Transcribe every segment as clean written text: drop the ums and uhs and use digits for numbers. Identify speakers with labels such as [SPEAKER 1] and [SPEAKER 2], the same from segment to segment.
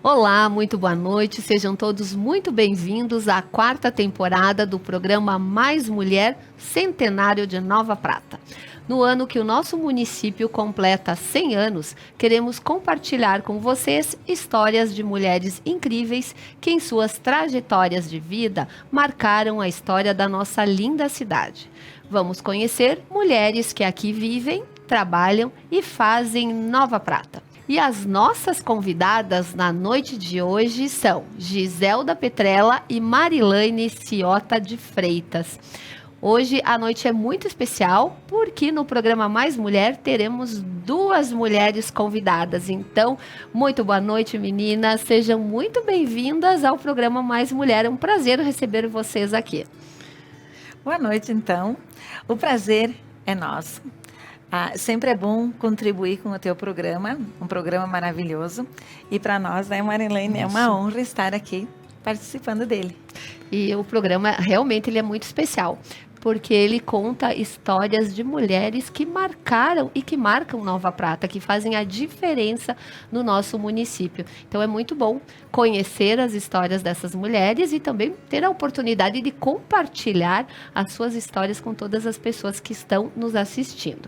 [SPEAKER 1] Olá, muito boa noite, sejam todos muito bem-vindos à quarta temporada do programa Mais Mulher Centenário de Nova Prata. No ano que o nosso município completa 100 anos, queremos compartilhar com vocês histórias de mulheres incríveis que em suas trajetórias de vida marcaram a história da nossa linda cidade. Vamos conhecer mulheres que aqui vivem, trabalham e fazem Nova Prata. E as nossas convidadas na noite de hoje são Giselda Petrella e Marilaine Ciota de Freitas. Hoje a noite é muito especial porque no programa Mais Mulher teremos duas mulheres convidadas. Então, muito boa noite, meninas. Sejam muito bem-vindas ao programa Mais Mulher. É um prazer receber vocês aqui.
[SPEAKER 2] Boa noite, então. O prazer é nosso. Sempre é bom contribuir com o teu programa, um programa maravilhoso. E para nós, né, Marilaine, é uma honra estar aqui participando dele.
[SPEAKER 1] E o programa realmente ele é muito especial, porque ele conta histórias de mulheres que marcaram e que marcam Nova Prata, que fazem a diferença no nosso município. Então é muito bom conhecer as histórias dessas mulheres e também ter a oportunidade de compartilhar as suas histórias com todas as pessoas que estão nos assistindo.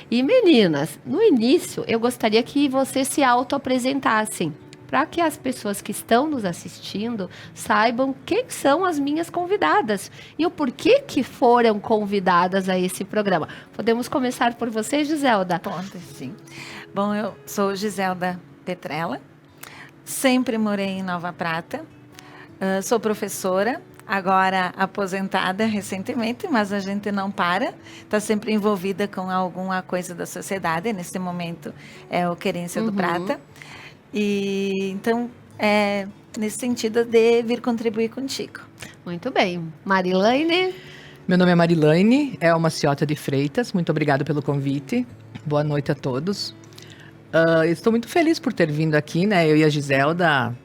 [SPEAKER 1] E meninas, no início eu gostaria que vocês se auto-apresentassem, para que as pessoas que estão nos assistindo saibam quem são as minhas convidadas e o porquê que foram convidadas a esse programa. Podemos começar por você, Giselda?
[SPEAKER 2] Pode, sim. Bom, eu sou Giselda Petrella, sempre morei em Nova Prata, sou professora, agora aposentada recentemente, mas a gente não para, está sempre envolvida com alguma coisa da sociedade, nesse momento é o Querência do Prata. E então, nesse sentido de vir contribuir contigo.
[SPEAKER 1] Muito bem. Marilaine?
[SPEAKER 3] Meu nome é Marilaine, é uma Ciota de Freitas. Muito obrigada pelo convite. Boa noite a todos. Estou muito feliz por ter vindo aqui, né? Eu e a Giselda,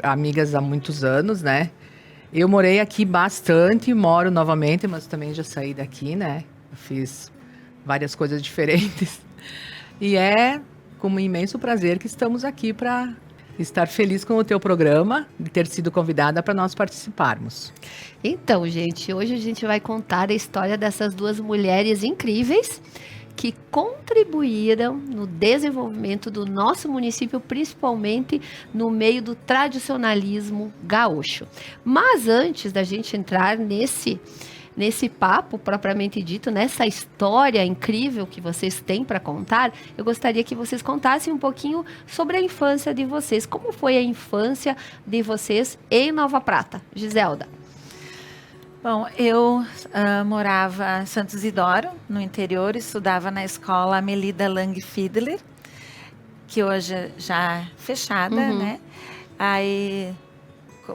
[SPEAKER 3] amigas há muitos anos, né? Eu morei aqui bastante, moro novamente, mas também já saí daqui, né? Eu fiz várias coisas diferentes. E é com um imenso prazer que estamos aqui para estar feliz com o teu programa, de ter sido convidada para nós participarmos.
[SPEAKER 1] Então, gente, hoje a gente vai contar a história dessas duas mulheres incríveis que contribuíram no desenvolvimento do nosso município, principalmente no meio do tradicionalismo gaúcho. Mas antes da gente entrar nesse papo propriamente dito, nessa história incrível que vocês têm para contar, eu gostaria que vocês contassem um pouquinho sobre a infância de vocês. Como foi a infância de vocês em Nova Prata? Giselda.
[SPEAKER 2] Bom, eu morava em Santos Isidoro, no interior, estudava na escola Melida Lang Fiedler, que hoje já é fechada, né? Aí,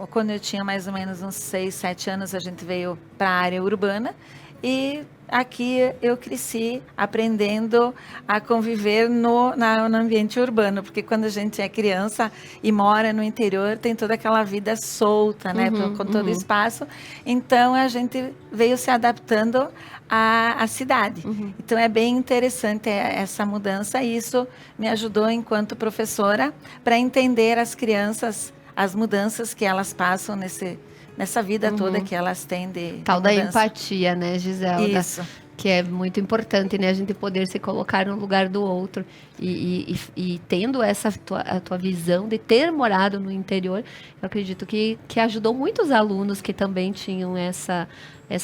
[SPEAKER 2] quando eu tinha mais ou menos uns 6, 7 anos, a gente veio para a área urbana e aqui eu cresci aprendendo a conviver no ambiente urbano, porque quando a gente é criança e mora no interior, tem toda aquela vida solta, né, com todo espaço, então a gente veio se adaptando à cidade. Então é bem interessante essa mudança e isso me ajudou enquanto professora para entender as crianças, as mudanças que elas passam nessa vida toda que elas têm de
[SPEAKER 1] Tal da
[SPEAKER 2] mudança.
[SPEAKER 1] empatia, né, Giselda?
[SPEAKER 2] Isso.
[SPEAKER 1] Que é muito importante, né, a gente poder se colocar no lugar do outro e tendo a tua visão de ter morado no interior, eu acredito que ajudou muitos alunos que também tinham essa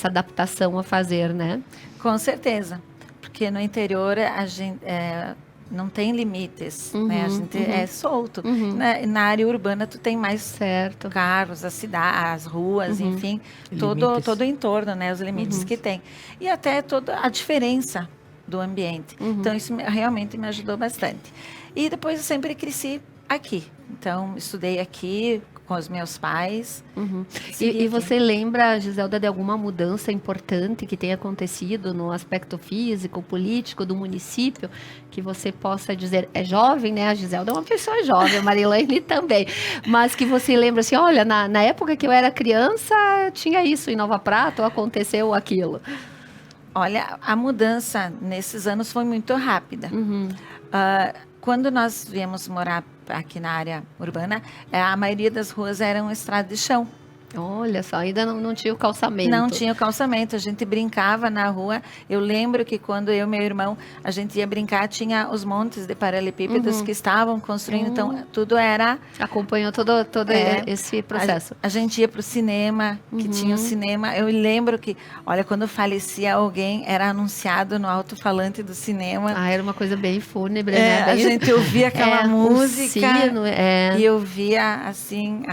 [SPEAKER 1] adaptação a fazer, né?
[SPEAKER 2] Com certeza, porque no interior a gente não tem limites, né? A gente é solto. Na área urbana tu tem mais carros, a cidade, as ruas, enfim, todo o entorno, né? Os limites que tem. E até toda a diferença do ambiente. Então isso realmente me ajudou bastante. E depois eu sempre cresci aqui. Então estudei aqui com os meus pais.
[SPEAKER 1] E você lembra, Giselda, de alguma mudança importante que tenha acontecido no aspecto físico, político do município, que você possa dizer, é jovem, né? A Giselda é uma pessoa jovem, a Marilaine também, mas que você lembra assim, olha, na época que eu era criança, tinha isso em Nova Prata, ou aconteceu aquilo?
[SPEAKER 2] Olha, a mudança nesses anos foi muito rápida. quando nós viemos morar aqui na área urbana, a maioria das ruas eram estrada de chão.
[SPEAKER 1] Olha só, ainda não tinha o calçamento.
[SPEAKER 2] Não tinha o calçamento, a gente brincava na rua. Eu lembro que quando eu e meu irmão, a gente ia brincar, tinha os montes de paralelepípedos que estavam construindo, então tudo era...
[SPEAKER 1] Acompanhou todo esse processo.
[SPEAKER 2] A gente ia para o cinema, que tinha o cinema. Eu lembro que, olha, quando falecia alguém, era anunciado no alto-falante do cinema.
[SPEAKER 1] Ah, era uma coisa bem fúnebre, né?
[SPEAKER 2] A gente ouvia aquela música
[SPEAKER 1] sino,
[SPEAKER 2] e eu via, assim,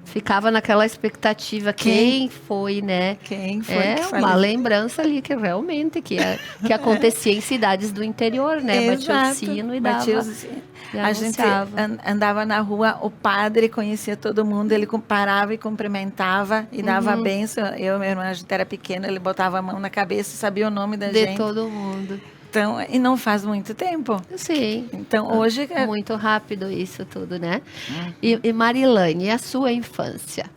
[SPEAKER 1] ficava naquela expectativa, quem foi, né?
[SPEAKER 2] Quem foi
[SPEAKER 1] É
[SPEAKER 2] que
[SPEAKER 1] uma
[SPEAKER 2] faleceu.
[SPEAKER 1] lembrança ali que realmente que acontecia em cidades do interior, né? Batia o
[SPEAKER 2] Exato.
[SPEAKER 1] sino e
[SPEAKER 2] Batia
[SPEAKER 1] dava.
[SPEAKER 2] o sino.
[SPEAKER 1] E
[SPEAKER 2] A gente
[SPEAKER 1] anunciava.
[SPEAKER 2] andava na rua, o padre conhecia todo mundo, ele parava e cumprimentava e dava a bênção. Eu e meu irmão, a gente era pequeno, ele botava a mão na cabeça e sabia o nome da
[SPEAKER 1] De
[SPEAKER 2] gente.
[SPEAKER 1] todo mundo.
[SPEAKER 2] Então, e não faz muito tempo.
[SPEAKER 1] Sim.
[SPEAKER 2] Então, hoje...
[SPEAKER 1] Muito rápido isso tudo, né? E Marilane, e a sua infância?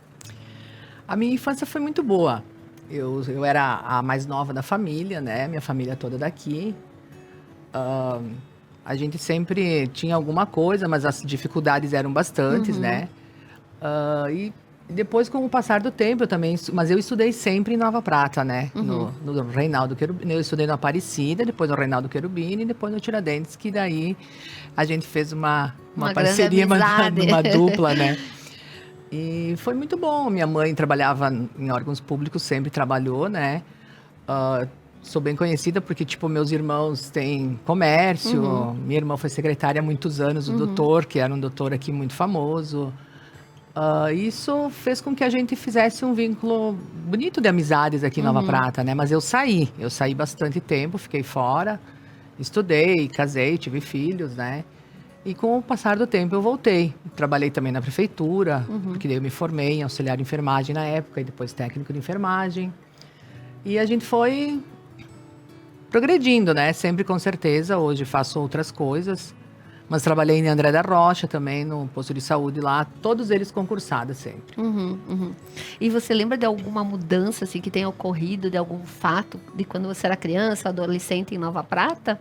[SPEAKER 3] A minha infância foi muito boa. Eu era a mais nova da família, né? Minha família toda daqui. A gente sempre tinha alguma coisa, mas as dificuldades eram bastantes, né? E depois, com o passar do tempo, eu também... Mas eu estudei sempre em Nova Prata, né? No Reinaldo Querubini. Eu estudei no Aparecida, depois no Reinaldo Querubini, e depois no Tiradentes, que daí a gente fez uma parceria, uma dupla, né? E foi muito bom. Minha mãe trabalhava em órgãos públicos, sempre trabalhou, né? Sou bem conhecida porque, tipo, meus irmãos têm comércio. Minha irmã foi secretária há muitos anos, o doutor, que era um doutor aqui muito famoso. Isso fez com que a gente fizesse um vínculo bonito de amizades aqui em Nova Prata, né? Mas eu saí bastante tempo, fiquei fora, estudei, casei, tive filhos, né? E com o passar do tempo eu voltei. Trabalhei também na prefeitura, porque daí eu me formei em auxiliar de enfermagem na época e depois técnico de enfermagem. E a gente foi progredindo, né? Sempre com certeza. Hoje faço outras coisas. Mas trabalhei em André da Rocha também, no posto de saúde lá. Todos eles concursados sempre.
[SPEAKER 1] E você lembra de alguma mudança assim, que tenha ocorrido, de algum fato, de quando você era criança, adolescente em Nova Prata?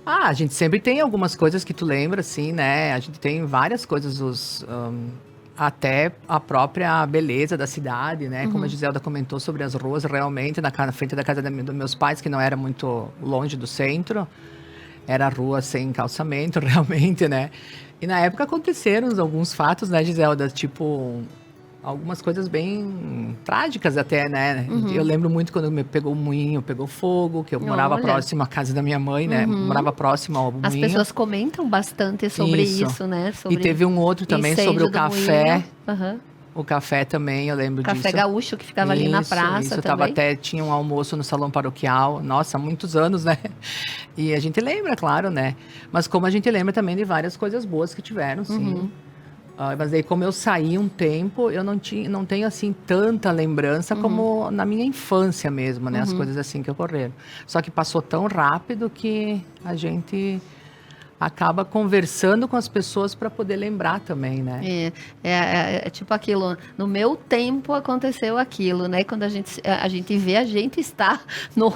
[SPEAKER 3] A gente sempre tem algumas coisas que tu lembra, assim, né? A gente tem várias coisas, até a própria beleza da cidade, né? Como a Giselda comentou sobre as ruas, realmente, na frente da casa dos meus pais, que não era muito longe do centro, era a rua sem calçamento, realmente, né? E na época aconteceram alguns fatos, né, Giselda? Tipo, algumas coisas bem trágicas até, né? Eu lembro muito quando me pegou o moinho, pegou fogo, que eu morava próximo à casa da minha mãe, né? Morava próximo ao moinho.
[SPEAKER 1] As pessoas comentam bastante sobre isso, né? Sobre
[SPEAKER 3] e teve um outro também sobre o café.
[SPEAKER 1] Moinho.
[SPEAKER 3] O café também, eu lembro disso.
[SPEAKER 1] Café gaúcho que ficava ali na praça também.
[SPEAKER 3] Tinha um almoço no salão paroquial. Nossa, há muitos anos, né? E a gente lembra, claro, né? Mas como a gente lembra também de várias coisas boas que tiveram, sim. Mas aí, como eu saí um tempo, eu não tenho, assim, tanta lembrança como na minha infância mesmo, né? As coisas assim que ocorreram. Só que passou tão rápido que a gente acaba conversando com as pessoas para poder lembrar também, né?
[SPEAKER 1] É tipo aquilo, no meu tempo aconteceu aquilo, né? Quando a gente vê, a gente está no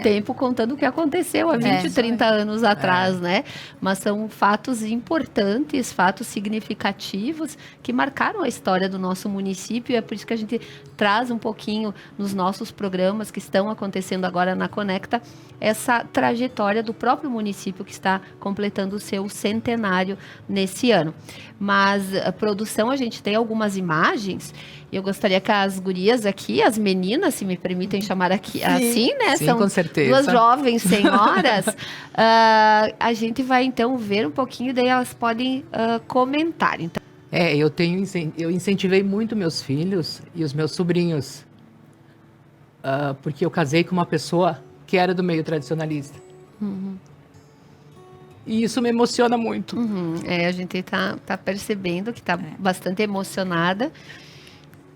[SPEAKER 1] tempo contando o que aconteceu há 20, 30 anos atrás, né? Mas são fatos importantes, fatos significativos que marcaram a história do nosso município, e é por isso que a gente traz um pouquinho nos nossos programas que estão acontecendo agora na Conecta, essa trajetória do próprio município que está completando o seu centenário nesse ano. Mas a produção, a gente tem algumas imagens, e eu gostaria que as gurias aqui, as meninas, se me permitem chamar aqui assim, né?
[SPEAKER 3] Sim,
[SPEAKER 1] são
[SPEAKER 3] com certeza.
[SPEAKER 1] duas jovens senhoras. A gente vai então ver um pouquinho, daí elas podem comentar. Então,
[SPEAKER 3] eu incentivei muito meus filhos e os meus sobrinhos, porque eu casei com uma pessoa que era do meio tradicionalista. E isso me emociona muito.
[SPEAKER 1] A gente tá percebendo que está bastante emocionada.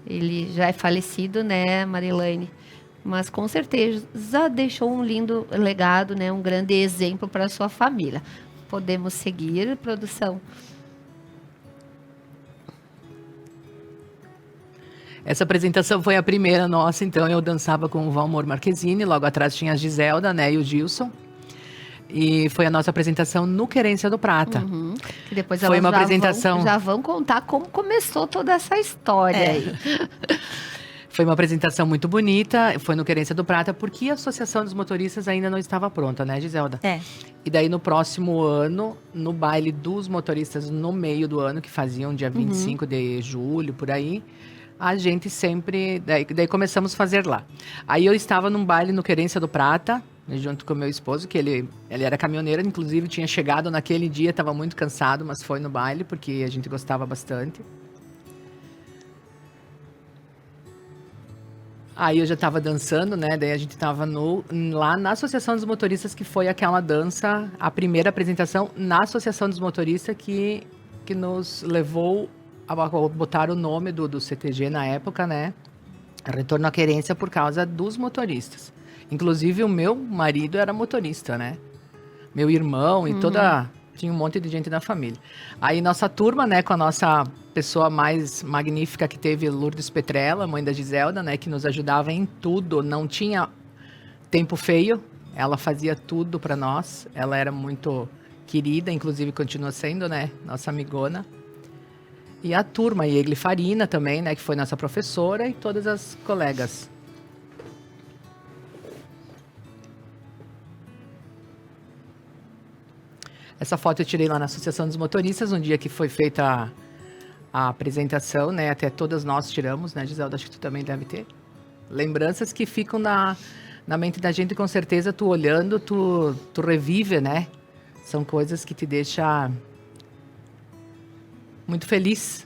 [SPEAKER 1] Ele já é falecido, né, Marilane? Mas com certeza deixou um lindo legado, né? Um grande exemplo para a sua família. Podemos seguir, produção?
[SPEAKER 3] Essa apresentação foi a primeira nossa, então eu dançava com o Valmor Marquezine, logo atrás tinha a Giselda, né, e o Gilson. E foi a nossa apresentação no Querência do Prata.
[SPEAKER 1] Uhum. Que depois
[SPEAKER 3] Foi
[SPEAKER 1] elas
[SPEAKER 3] uma apresentação.
[SPEAKER 1] já vão contar como começou toda essa história aí.
[SPEAKER 3] Foi uma apresentação muito bonita, foi no Querência do Prata, porque a Associação dos Motoristas ainda não estava pronta, né, Giselda?
[SPEAKER 2] É.
[SPEAKER 3] E daí, no próximo ano, no baile dos motoristas, no meio do ano, que faziam dia 25 de julho, por aí, a gente sempre... Daí começamos a fazer lá. Aí eu estava num baile no Querência do Prata, junto com o meu esposo, que ele era caminhoneiro, inclusive tinha chegado naquele dia, estava muito cansado, mas foi no baile, porque a gente gostava bastante. Aí eu já estava dançando, né? Daí a gente estava lá na Associação dos Motoristas, que foi aquela dança, a primeira apresentação na Associação dos Motoristas que nos levou a botar o nome do CTG na época, né? Retorno à Querência por causa dos motoristas. Inclusive o meu marido era motorista, né? Meu irmão e tinha um monte de gente na família. Aí nossa turma, né, com a nossa pessoa mais magnífica que teve, Lourdes Petrella, mãe da Giselda, né, que nos ajudava em tudo, não tinha tempo feio, ela fazia tudo para nós, ela era muito querida, inclusive continua sendo, né, nossa amigona. E a turma, e Egli Farina também, né, que foi nossa professora, e todas as colegas. Essa foto eu tirei lá na Associação dos Motoristas, no dia que foi feita a apresentação, né? Até todas nós tiramos, né, Giselda? Acho que tu também deve ter. Lembranças que ficam na mente da gente, com certeza, tu olhando, tu revive, né? São coisas que te deixam muito feliz.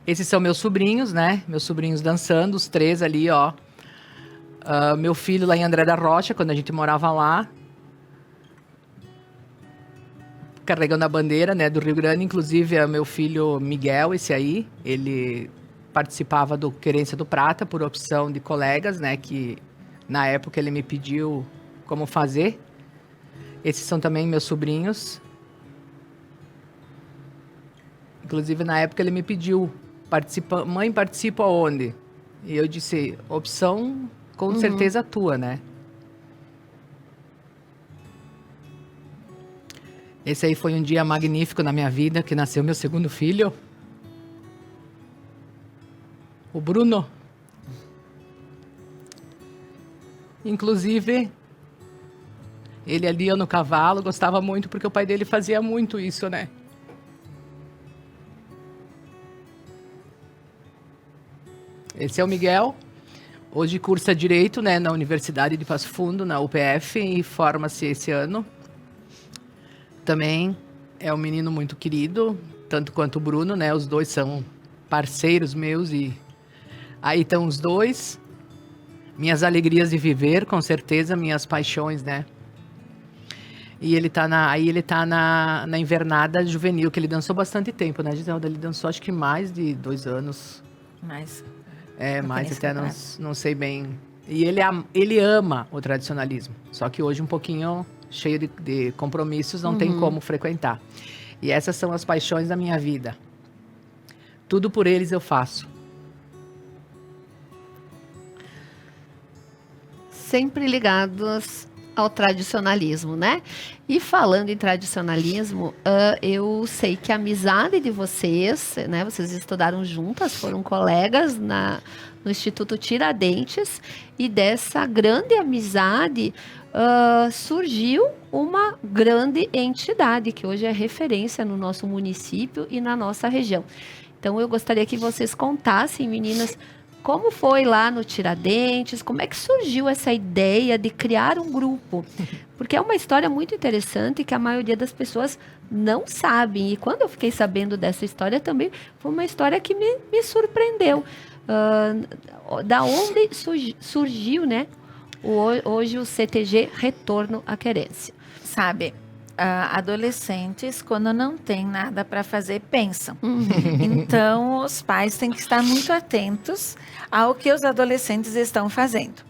[SPEAKER 3] Esses são meus sobrinhos, né? Meus sobrinhos dançando, os 3 ali, ó. Meu filho lá em André da Rocha, quando a gente morava lá. Carregando a bandeira, né, do Rio Grande, inclusive é meu filho Miguel, esse aí, ele participava do Querência do Prata por opção de colegas, né, que na época ele me pediu como fazer. Esses são também meus sobrinhos. Inclusive na época ele me pediu, mãe, participa onde? E eu disse, opção com certeza tua, né? Esse aí foi um dia magnífico na minha vida, que nasceu meu segundo filho. O Bruno. Inclusive, ele ali no cavalo, gostava muito, porque o pai dele fazia muito isso, né? Esse é o Miguel. Hoje cursa Direito, né, na Universidade de Passo Fundo, na UPF, e forma-se esse ano. Também é um menino muito querido, tanto quanto o Bruno, né? Os dois são parceiros meus e aí estão os dois. Minhas alegrias de viver, com certeza, minhas paixões, né? E ele tá na invernada juvenil, que ele dançou bastante tempo, né, Giselda? Ele dançou acho que mais de 2 anos.
[SPEAKER 2] Mais.
[SPEAKER 3] Mais até não sei bem. E ele ama o tradicionalismo, só que hoje um pouquinho cheio de compromissos, não tem como frequentar. E essas são as paixões da minha vida. Tudo por eles eu faço.
[SPEAKER 1] Sempre ligados ao tradicionalismo, né? E falando em tradicionalismo, eu sei que a amizade de vocês, né? Vocês estudaram juntas, foram colegas no Instituto Tiradentes, e dessa grande amizade surgiu uma grande entidade, que hoje é referência no nosso município e na nossa região. Então, eu gostaria que vocês contassem, meninas, como foi lá no Tiradentes, como é que surgiu essa ideia de criar um grupo? Porque é uma história muito interessante que a maioria das pessoas não sabem. E quando eu fiquei sabendo dessa história também, foi uma história que me surpreendeu. Da onde surgiu, né? Hoje o CTG Retorno à Querência.
[SPEAKER 2] Sabe, adolescentes, quando não tem nada para fazer, pensam. Então, os pais têm que estar muito atentos ao que os adolescentes estão fazendo.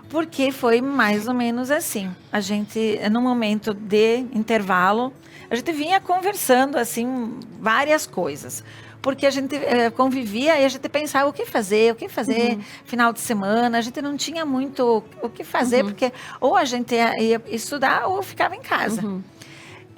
[SPEAKER 2] Porque foi mais ou menos assim. A gente, no momento de intervalo, a gente vinha conversando, assim, várias coisas. porque a gente convivia e a gente pensava o que fazer final de semana, a gente não tinha muito o que fazer, porque ou a gente ia estudar ou ficava em casa.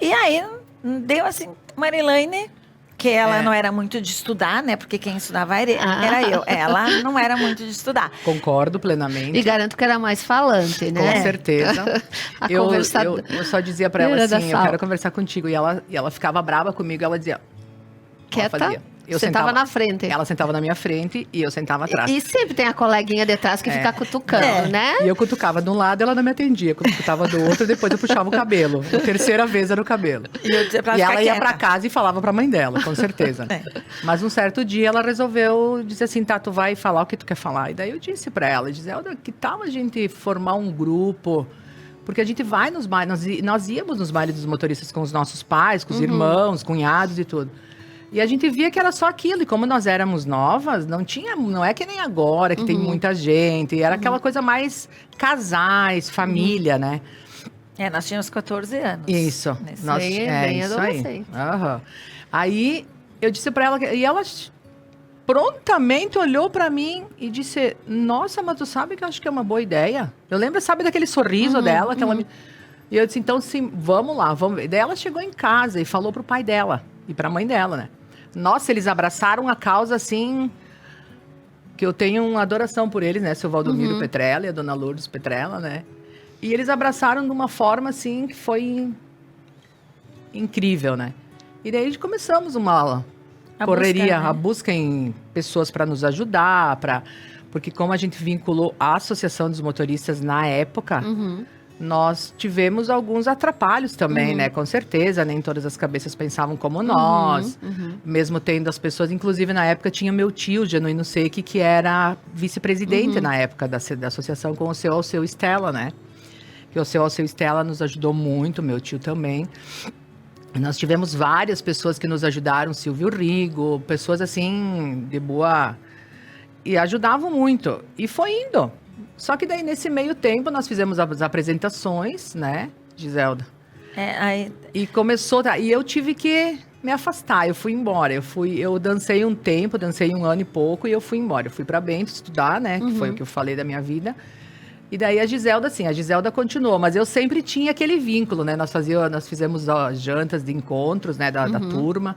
[SPEAKER 2] E aí deu assim, Marilene, que ela não era muito de estudar, né? Porque quem estudava era eu. Ela não era muito de estudar.
[SPEAKER 3] Concordo plenamente.
[SPEAKER 1] E garanto que era mais falante, né?
[SPEAKER 3] Com certeza. eu só dizia pra ela assim, eu quero conversar contigo. E ela ficava brava comigo, ela dizia...
[SPEAKER 1] Quieta? Eu sentava na frente.
[SPEAKER 3] Ela sentava na minha frente e eu sentava atrás.
[SPEAKER 1] E sempre tem a coleguinha de trás que fica cutucando, né?
[SPEAKER 3] E eu cutucava de um lado, ela não me atendia. Cutucava do outro, depois eu puxava o cabelo. A terceira vez era o cabelo. E ela ia pra casa e falava pra mãe dela, com certeza. Mas um certo dia ela resolveu dizer assim, tá, tu vai falar o que tu quer falar. E daí eu disse pra ela, Giselda, que tal a gente formar um grupo... Porque a gente vai nos bailes, nós íamos nos bailes dos motoristas com os nossos pais, com os irmãos, cunhados e tudo. E a gente via que era só aquilo. E como nós éramos novas, não é que nem agora, que tem muita gente. Era aquela coisa mais casais, família, né?
[SPEAKER 2] Nós tínhamos 14 anos.
[SPEAKER 3] Isso.
[SPEAKER 1] Nós, bem
[SPEAKER 3] isso
[SPEAKER 1] adolescente.
[SPEAKER 3] Aí eu disse pra ela, e ela prontamente olhou pra mim e disse, nossa, mas tu sabe que eu acho que é uma boa ideia? Eu lembro, sabe, daquele sorriso dela, que ela me... E eu disse, então sim, vamos lá, vamos ver. Daí ela chegou em casa e falou pro pai dela e pra mãe dela, né? Nossa, eles abraçaram a causa, assim, que eu tenho uma adoração por eles, né? Seu Valdomiro Petrella e a dona Lourdes Petrella, né? E eles abraçaram de uma forma, assim, que foi incrível, né? E daí começamos uma correria, a busca em pessoas para nos ajudar, porque como a gente vinculou a Associação dos Motoristas na época... Nós tivemos alguns atrapalhos também, né? Com certeza, nem todas as cabeças pensavam como nós. Mesmo tendo as pessoas... Inclusive, na época, tinha meu tio, Genuíno Seque, que era vice-presidente na época da associação com o seu Alceu Stella, né? Que o seu Alceu Stella nos ajudou muito, meu tio também. Nós tivemos várias pessoas que nos ajudaram, Silvio Rigo, pessoas assim, de boa... E ajudavam muito. E foi indo. Só que daí, nesse meio tempo, nós fizemos as apresentações, né, Giselda? E começou... E eu tive que me afastar, eu fui embora. Eu dancei um tempo, dancei 1 ano e pouco, e eu fui embora. Eu fui para Bento estudar, né, que foi o que eu falei da minha vida. E daí a Giselda, sim, a Giselda continuou. Mas eu sempre tinha aquele vínculo, né? Nós fizemos jantas de encontros, né, da turma.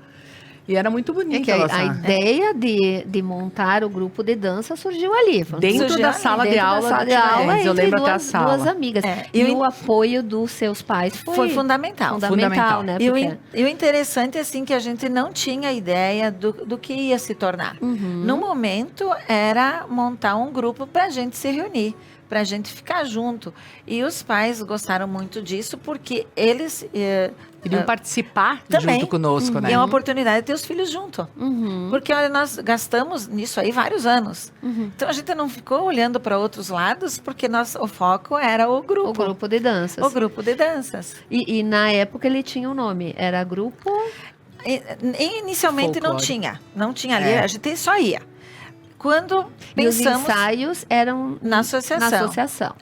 [SPEAKER 3] E era muito bonito.
[SPEAKER 1] A ideia de montar o grupo de dança surgiu ali.
[SPEAKER 3] Dentro da sala de aula, eu lembro até a sala.
[SPEAKER 1] Duas amigas. E o apoio dos seus pais foi
[SPEAKER 2] fundamental.
[SPEAKER 1] Fundamental, né?
[SPEAKER 2] E o interessante, assim, que a gente não tinha ideia do que ia se tornar. No momento, era montar um grupo para a gente se reunir, para a gente ficar junto. E os pais gostaram muito disso, porque eles...
[SPEAKER 3] Queriam participar
[SPEAKER 2] também,
[SPEAKER 3] junto conosco, né?
[SPEAKER 2] E é uma oportunidade de ter os filhos junto. Porque, olha, nós gastamos nisso aí vários anos. Então, a gente não ficou olhando para outros lados, porque o foco era o grupo.
[SPEAKER 1] O grupo de danças.
[SPEAKER 2] O grupo de danças.
[SPEAKER 1] E na época ele tinha um nome, era grupo...
[SPEAKER 2] Inicialmente
[SPEAKER 3] Folclore.
[SPEAKER 2] não tinha ali, a gente só ia. Quando pensamos...
[SPEAKER 1] E os ensaios eram
[SPEAKER 2] na associação.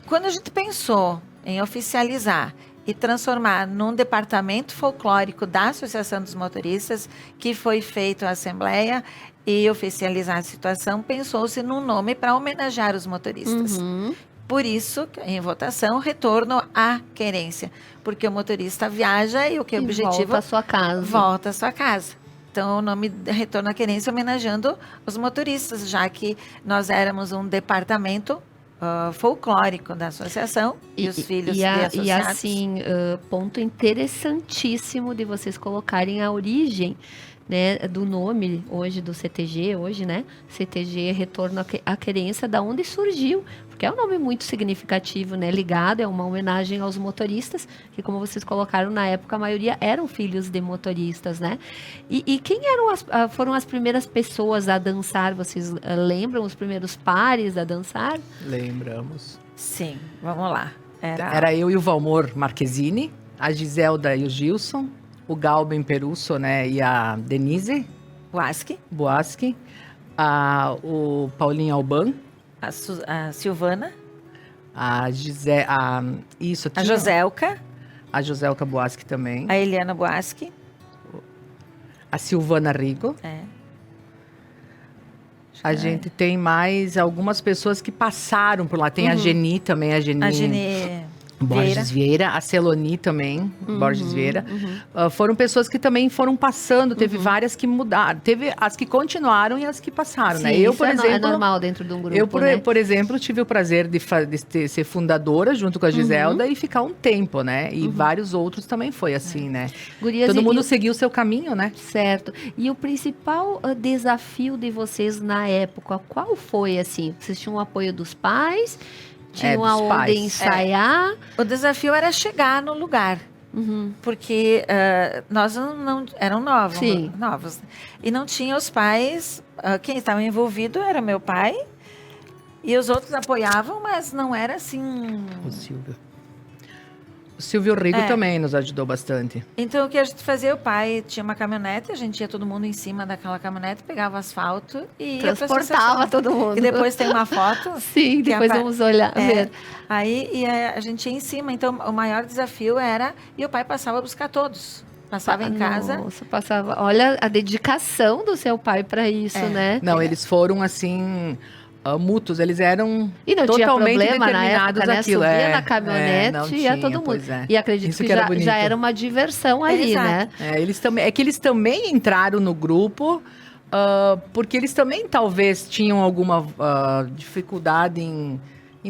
[SPEAKER 2] Quando a gente pensou em oficializar e transformar num departamento folclórico da Associação dos Motoristas, que foi feita a assembleia e oficializar a situação, pensou-se num nome para homenagear os motoristas. Por isso, em votação, retorno à querência, porque o motorista viaja e o que é o objetivo?
[SPEAKER 1] Volta à sua casa.
[SPEAKER 2] Volta à sua casa. Então, o nome Retorno à Querência homenageando os motoristas, já que nós éramos um departamento folclórico da associação e os filhos de associados.
[SPEAKER 1] E assim, ponto interessantíssimo de vocês colocarem a origem, né, do nome hoje do CTG, né? CTG Retorno à Querência, da onde surgiu, porque é um nome muito significativo, né? Ligado, é uma homenagem aos motoristas, que como vocês colocaram, na época a maioria eram filhos de motoristas, né? E quem foram as primeiras pessoas a dançar? Vocês lembram os primeiros pares a dançar?
[SPEAKER 3] Lembramos.
[SPEAKER 2] Sim, vamos lá.
[SPEAKER 3] Era eu e o Valmor Marquezine, a Giselda e o Gilson, o Galben Perusso, né, e a Denise Boasque, o Paulinho Alban,
[SPEAKER 2] a Silvana,
[SPEAKER 3] a
[SPEAKER 2] Joselka,
[SPEAKER 3] a Joselka Boasque também,
[SPEAKER 2] a Eliana Boasque,
[SPEAKER 3] A Silvana Rigo. A gente tem mais algumas pessoas que passaram por lá. Tem a Geni também, a Geni Borges Vieira, a Celoni também, Borges Vieira. Foram pessoas que também foram passando, teve várias que mudaram. Teve as que continuaram e as que passaram,
[SPEAKER 1] Sim,
[SPEAKER 3] né? Eu,
[SPEAKER 1] isso
[SPEAKER 3] por exemplo,
[SPEAKER 1] é normal dentro de um grupo,
[SPEAKER 3] por exemplo, tive o prazer de ser fundadora junto com a Giselda e ficar um tempo, né? E vários outros também foi assim, né?
[SPEAKER 1] Gurias,
[SPEAKER 3] todo mundo seguiu o seu caminho, né?
[SPEAKER 1] Certo. E o principal desafio de vocês na época, qual foi, assim? Vocês tinham o apoio dos pais? Tinham
[SPEAKER 3] dos
[SPEAKER 1] aonde
[SPEAKER 3] pais.
[SPEAKER 1] ensaiar?
[SPEAKER 2] O desafio era chegar no lugar. Porque nós não eram novos. E não tinha os pais. Quem estava envolvido era meu pai. E os outros apoiavam, mas não era assim...
[SPEAKER 3] O Silvio. O Silvio Rigo também nos ajudou bastante.
[SPEAKER 2] Então, o que a gente fazia? O pai tinha uma caminhonete, a gente ia todo mundo em cima daquela caminhonete, pegava asfalto e ia
[SPEAKER 1] transportava todo mundo.
[SPEAKER 2] E depois tem uma foto.
[SPEAKER 1] Sim, depois vamos olhar. Ver.
[SPEAKER 2] Aí a gente ia em cima. Então, o maior desafio era... E o pai passava a buscar todos. Passava em casa.
[SPEAKER 1] Nossa, passava. Olha a dedicação do seu pai para isso, né?
[SPEAKER 3] Não, eles foram assim... mútuos, eles eram
[SPEAKER 1] e não
[SPEAKER 3] totalmente
[SPEAKER 1] tinha problema
[SPEAKER 3] determinados
[SPEAKER 1] na época,
[SPEAKER 3] naquilo.
[SPEAKER 1] Né? Subia na caminhonete e ia todo mundo. E acredito que já era uma diversão ali, né?
[SPEAKER 3] Eles também entraram no grupo porque eles também talvez tinham alguma dificuldade em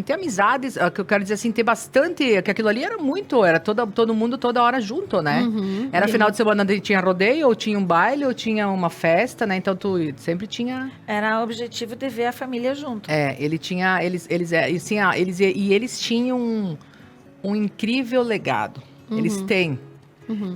[SPEAKER 3] ter amizades, que eu quero dizer assim, ter bastante, que aquilo ali era todo mundo toda hora junto, né? Era final de semana, tinha rodeio, ou tinha um baile, ou tinha uma festa, né? Então, tu sempre tinha...
[SPEAKER 2] Era o objetivo de ver a família junto.
[SPEAKER 3] Eles tinham um incrível legado. Eles têm.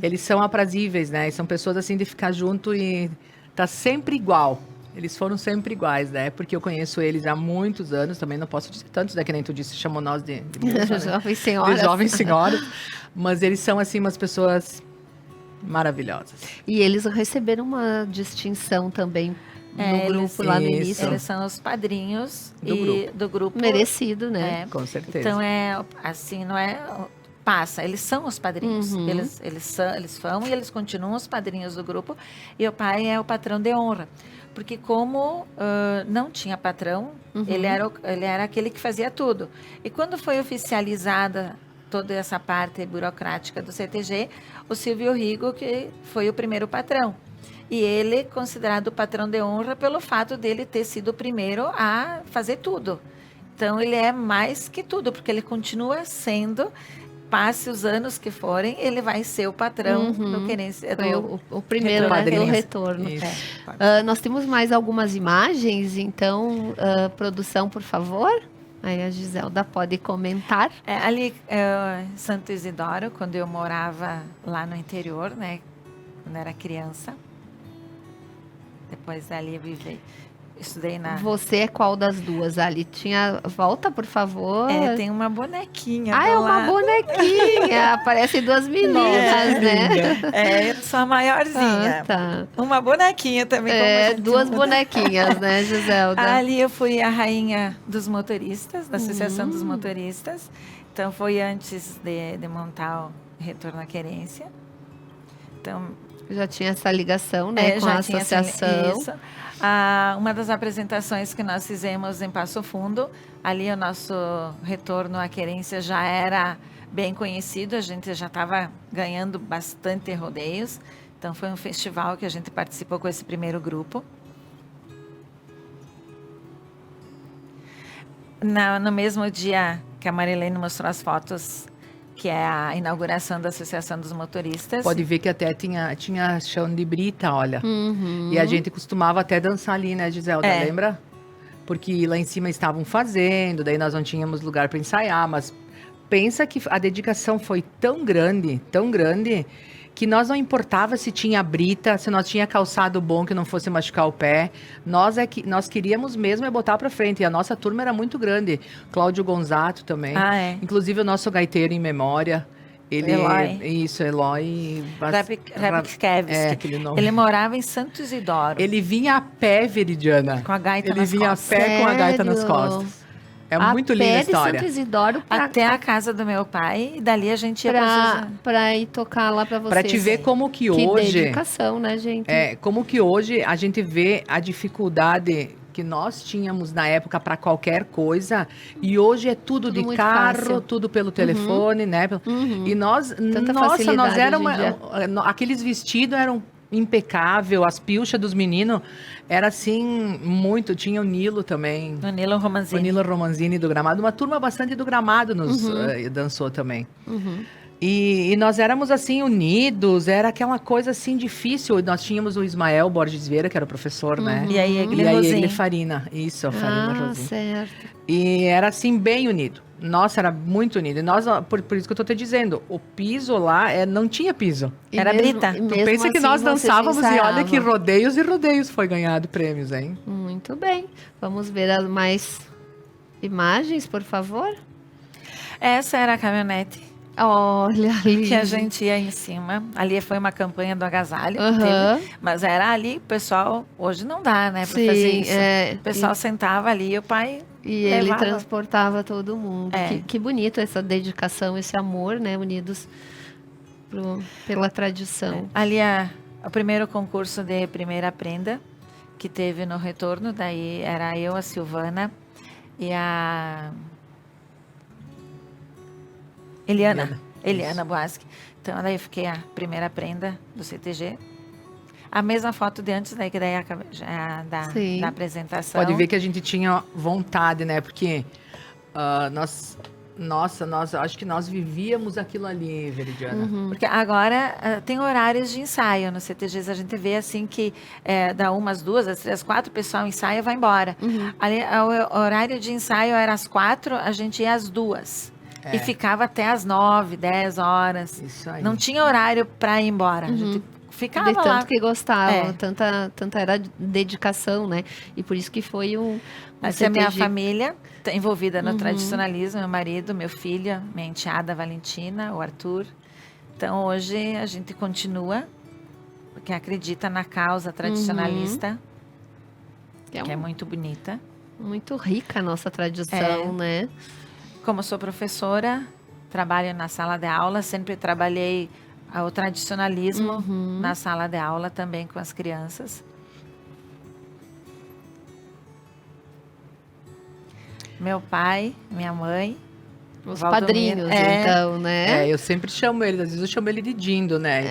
[SPEAKER 3] Eles são aprazíveis, né? E são pessoas assim de ficar junto e tá sempre igual. Eles foram sempre iguais, né? Porque eu conheço eles há muitos anos, também não posso dizer tantos, né? Que nem tu disse, chamou nós de
[SPEAKER 1] jovens senhoras.
[SPEAKER 3] De jovens senhoras. Mas eles são, assim, umas pessoas maravilhosas.
[SPEAKER 1] E eles receberam uma distinção também no grupo lá no início.
[SPEAKER 2] Eles são os padrinhos do grupo.
[SPEAKER 1] Merecido, né?
[SPEAKER 3] Com certeza.
[SPEAKER 2] Então, assim, não é... Passa, eles são os padrinhos. Eles são e eles continuam os padrinhos do grupo. E o pai é o patrão de honra. Porque como não tinha patrão, ele era aquele que fazia tudo. E quando foi oficializada toda essa parte burocrática do CTG, o Silvio Rigo, que foi o primeiro patrão. E ele considerado o patrão de honra pelo fato dele ter sido o primeiro a fazer tudo. Então, ele é mais que tudo, porque ele continua sendo... Passe os anos que forem, ele vai ser o patrão do querência.
[SPEAKER 1] Foi o primeiro, né, do retorno. Nós temos mais algumas imagens, então, produção, por favor. Aí a Giselda pode comentar.
[SPEAKER 2] Ali, Santo Isidoro, quando eu morava lá no interior, né, quando era criança. Depois dali eu estudei na...
[SPEAKER 1] Você é qual das duas, Ali? Volta, por favor.
[SPEAKER 2] Tem uma bonequinha.
[SPEAKER 1] É uma bonequinha. Aparecem duas meninas, né?
[SPEAKER 2] Eu sou a maiorzinha.
[SPEAKER 1] Tá.
[SPEAKER 2] Uma bonequinha também.
[SPEAKER 1] Duas bonequinhas, né, Giselda?
[SPEAKER 2] Ali eu fui a rainha dos motoristas, da Associação dos Motoristas. Então, foi antes de montar o Retorno à Querência. Então...
[SPEAKER 1] Já tinha essa ligação, né, com a associação.
[SPEAKER 2] Isso. Uma das apresentações que nós fizemos em Passo Fundo, ali o nosso Retorno à Querência já era bem conhecido, a gente já estava ganhando bastante rodeios, então foi um festival que a gente participou com esse primeiro grupo. No mesmo dia que a Marilene mostrou as fotos, que é a inauguração da Associação dos Motoristas.
[SPEAKER 3] Pode ver que até tinha chão de brita, olha. E a gente costumava até dançar ali, né, Giselda? Lembra? Porque lá em cima estavam fazendo, daí nós não tínhamos lugar para ensaiar, mas pensa que a dedicação foi tão grande, que nós não importava se tinha brita, se nós tinha calçado bom que não fosse machucar o pé. Nós queríamos mesmo botar para frente. E a nossa turma era muito grande. Cláudio Gonzato também. Inclusive o nosso gaiteiro em memória.
[SPEAKER 2] Eloy.
[SPEAKER 3] Isso, Eloy.
[SPEAKER 2] Rapkevski.
[SPEAKER 3] Aquele nome.
[SPEAKER 2] Ele morava em Santo Isidoro.
[SPEAKER 3] Ele vinha a pé, Veridiana.
[SPEAKER 2] Com a gaita nas costas.
[SPEAKER 3] Ele vinha a pé com a gaita nas costas. É muito linda a
[SPEAKER 1] Pé de
[SPEAKER 3] história.
[SPEAKER 1] Santo Isidoro
[SPEAKER 2] Até a casa do meu pai, e dali a gente ia para
[SPEAKER 1] pra ir tocar lá pra vocês.
[SPEAKER 3] Para te ver como que
[SPEAKER 1] Que
[SPEAKER 3] hoje...
[SPEAKER 1] dedicação, né, gente?
[SPEAKER 3] Como que hoje a gente vê a dificuldade que nós tínhamos na época para qualquer coisa, e hoje é tudo
[SPEAKER 1] Tudo
[SPEAKER 3] de
[SPEAKER 1] muito
[SPEAKER 3] carro,
[SPEAKER 1] fácil.
[SPEAKER 3] tudo pelo telefone, né?
[SPEAKER 1] Uhum.
[SPEAKER 3] E nós,
[SPEAKER 1] Tanta
[SPEAKER 3] nossa,
[SPEAKER 1] facilidade
[SPEAKER 3] nós éramos,
[SPEAKER 1] hoje em
[SPEAKER 3] aqueles vestidos eram impecável, as pilchas dos meninos era assim muito, tinha o Nilo também.
[SPEAKER 2] no Nilo
[SPEAKER 3] O
[SPEAKER 2] Romanzini.
[SPEAKER 3] Nilo Romanzini do Gramado, uma turma bastante do Gramado nos dançou também. E nós éramos assim unidos, era aquela coisa assim difícil. Nós tínhamos o Ismael Borges Vieira, que era o professor, né?
[SPEAKER 2] E aí, Egle
[SPEAKER 3] E aí
[SPEAKER 2] Rosin.
[SPEAKER 3] ele Farina, isso, a Farina Rosin.
[SPEAKER 1] Certo.
[SPEAKER 3] E era assim bem unido. Nossa, era muito unido. E nós, por isso que eu tô te dizendo, o piso lá não tinha piso.
[SPEAKER 1] E
[SPEAKER 2] Era brita.
[SPEAKER 1] e
[SPEAKER 3] Tu
[SPEAKER 1] mesmo
[SPEAKER 3] pensa que
[SPEAKER 1] assim
[SPEAKER 3] nós
[SPEAKER 1] vocês
[SPEAKER 3] dançávamos e olha que
[SPEAKER 1] ensaiavam.
[SPEAKER 3] rodeios e rodeios foi ganhado prêmios, hein?
[SPEAKER 1] Muito bem. Vamos ver mais imagens, por favor?
[SPEAKER 2] Essa era a caminhonete
[SPEAKER 1] Olha ali.
[SPEAKER 2] que a gente ia em cima. Ali foi uma campanha do agasalho, que
[SPEAKER 1] Aham.
[SPEAKER 2] teve, mas era ali, o pessoal, hoje não dá, né, para
[SPEAKER 1] Sim,
[SPEAKER 2] fazer isso.
[SPEAKER 1] é.
[SPEAKER 2] O pessoal sentava ali e o pai
[SPEAKER 1] E ele
[SPEAKER 2] levava.
[SPEAKER 1] transportava todo mundo.
[SPEAKER 2] É.
[SPEAKER 1] Que bonito essa dedicação, esse amor, né? Unidos pela tradição.
[SPEAKER 2] Ali o primeiro concurso de primeira prenda que teve no retorno, daí era eu, a Silvana e a Eliana Boasque. Então daí eu fiquei a primeira prenda do CTG. A mesma foto de antes, daí que daí já
[SPEAKER 1] Sim.
[SPEAKER 2] da apresentação.
[SPEAKER 3] Pode ver que a gente tinha vontade, né? Porque nós acho que nós vivíamos aquilo ali, Veridiana.
[SPEAKER 2] Porque agora tem horários de ensaio no CTGs. A gente vê assim que dá umas, duas, às três, quatro, o pessoal ensaia e vai embora. Ali, o horário de ensaio era às 4, a gente ia às 2. E ficava até às 9, 10 horas.
[SPEAKER 3] Isso aí.
[SPEAKER 2] Não tinha horário para ir embora. A gente ficava
[SPEAKER 1] De tanto
[SPEAKER 2] lá.
[SPEAKER 1] que gostavam,
[SPEAKER 2] É.
[SPEAKER 1] tanta era dedicação, né? E por isso que foi um
[SPEAKER 2] Essa é a minha
[SPEAKER 1] CTG.
[SPEAKER 2] família, tá envolvida no tradicionalismo, meu marido, meu filho, minha enteada Valentina, o Arthur. Então hoje a gente continua, porque acredita na causa tradicionalista,
[SPEAKER 1] Que é
[SPEAKER 2] que é muito bonita.
[SPEAKER 1] muito rica a nossa tradição, né?
[SPEAKER 2] Como sou professora, trabalho na sala de aula, sempre trabalhei o tradicionalismo na sala de aula também com as crianças. Meu pai, minha mãe,
[SPEAKER 1] Os
[SPEAKER 2] Valdomiro.
[SPEAKER 1] padrinhos, então, né?
[SPEAKER 3] Eu sempre chamo ele, às vezes eu chamo ele de Dindo, né?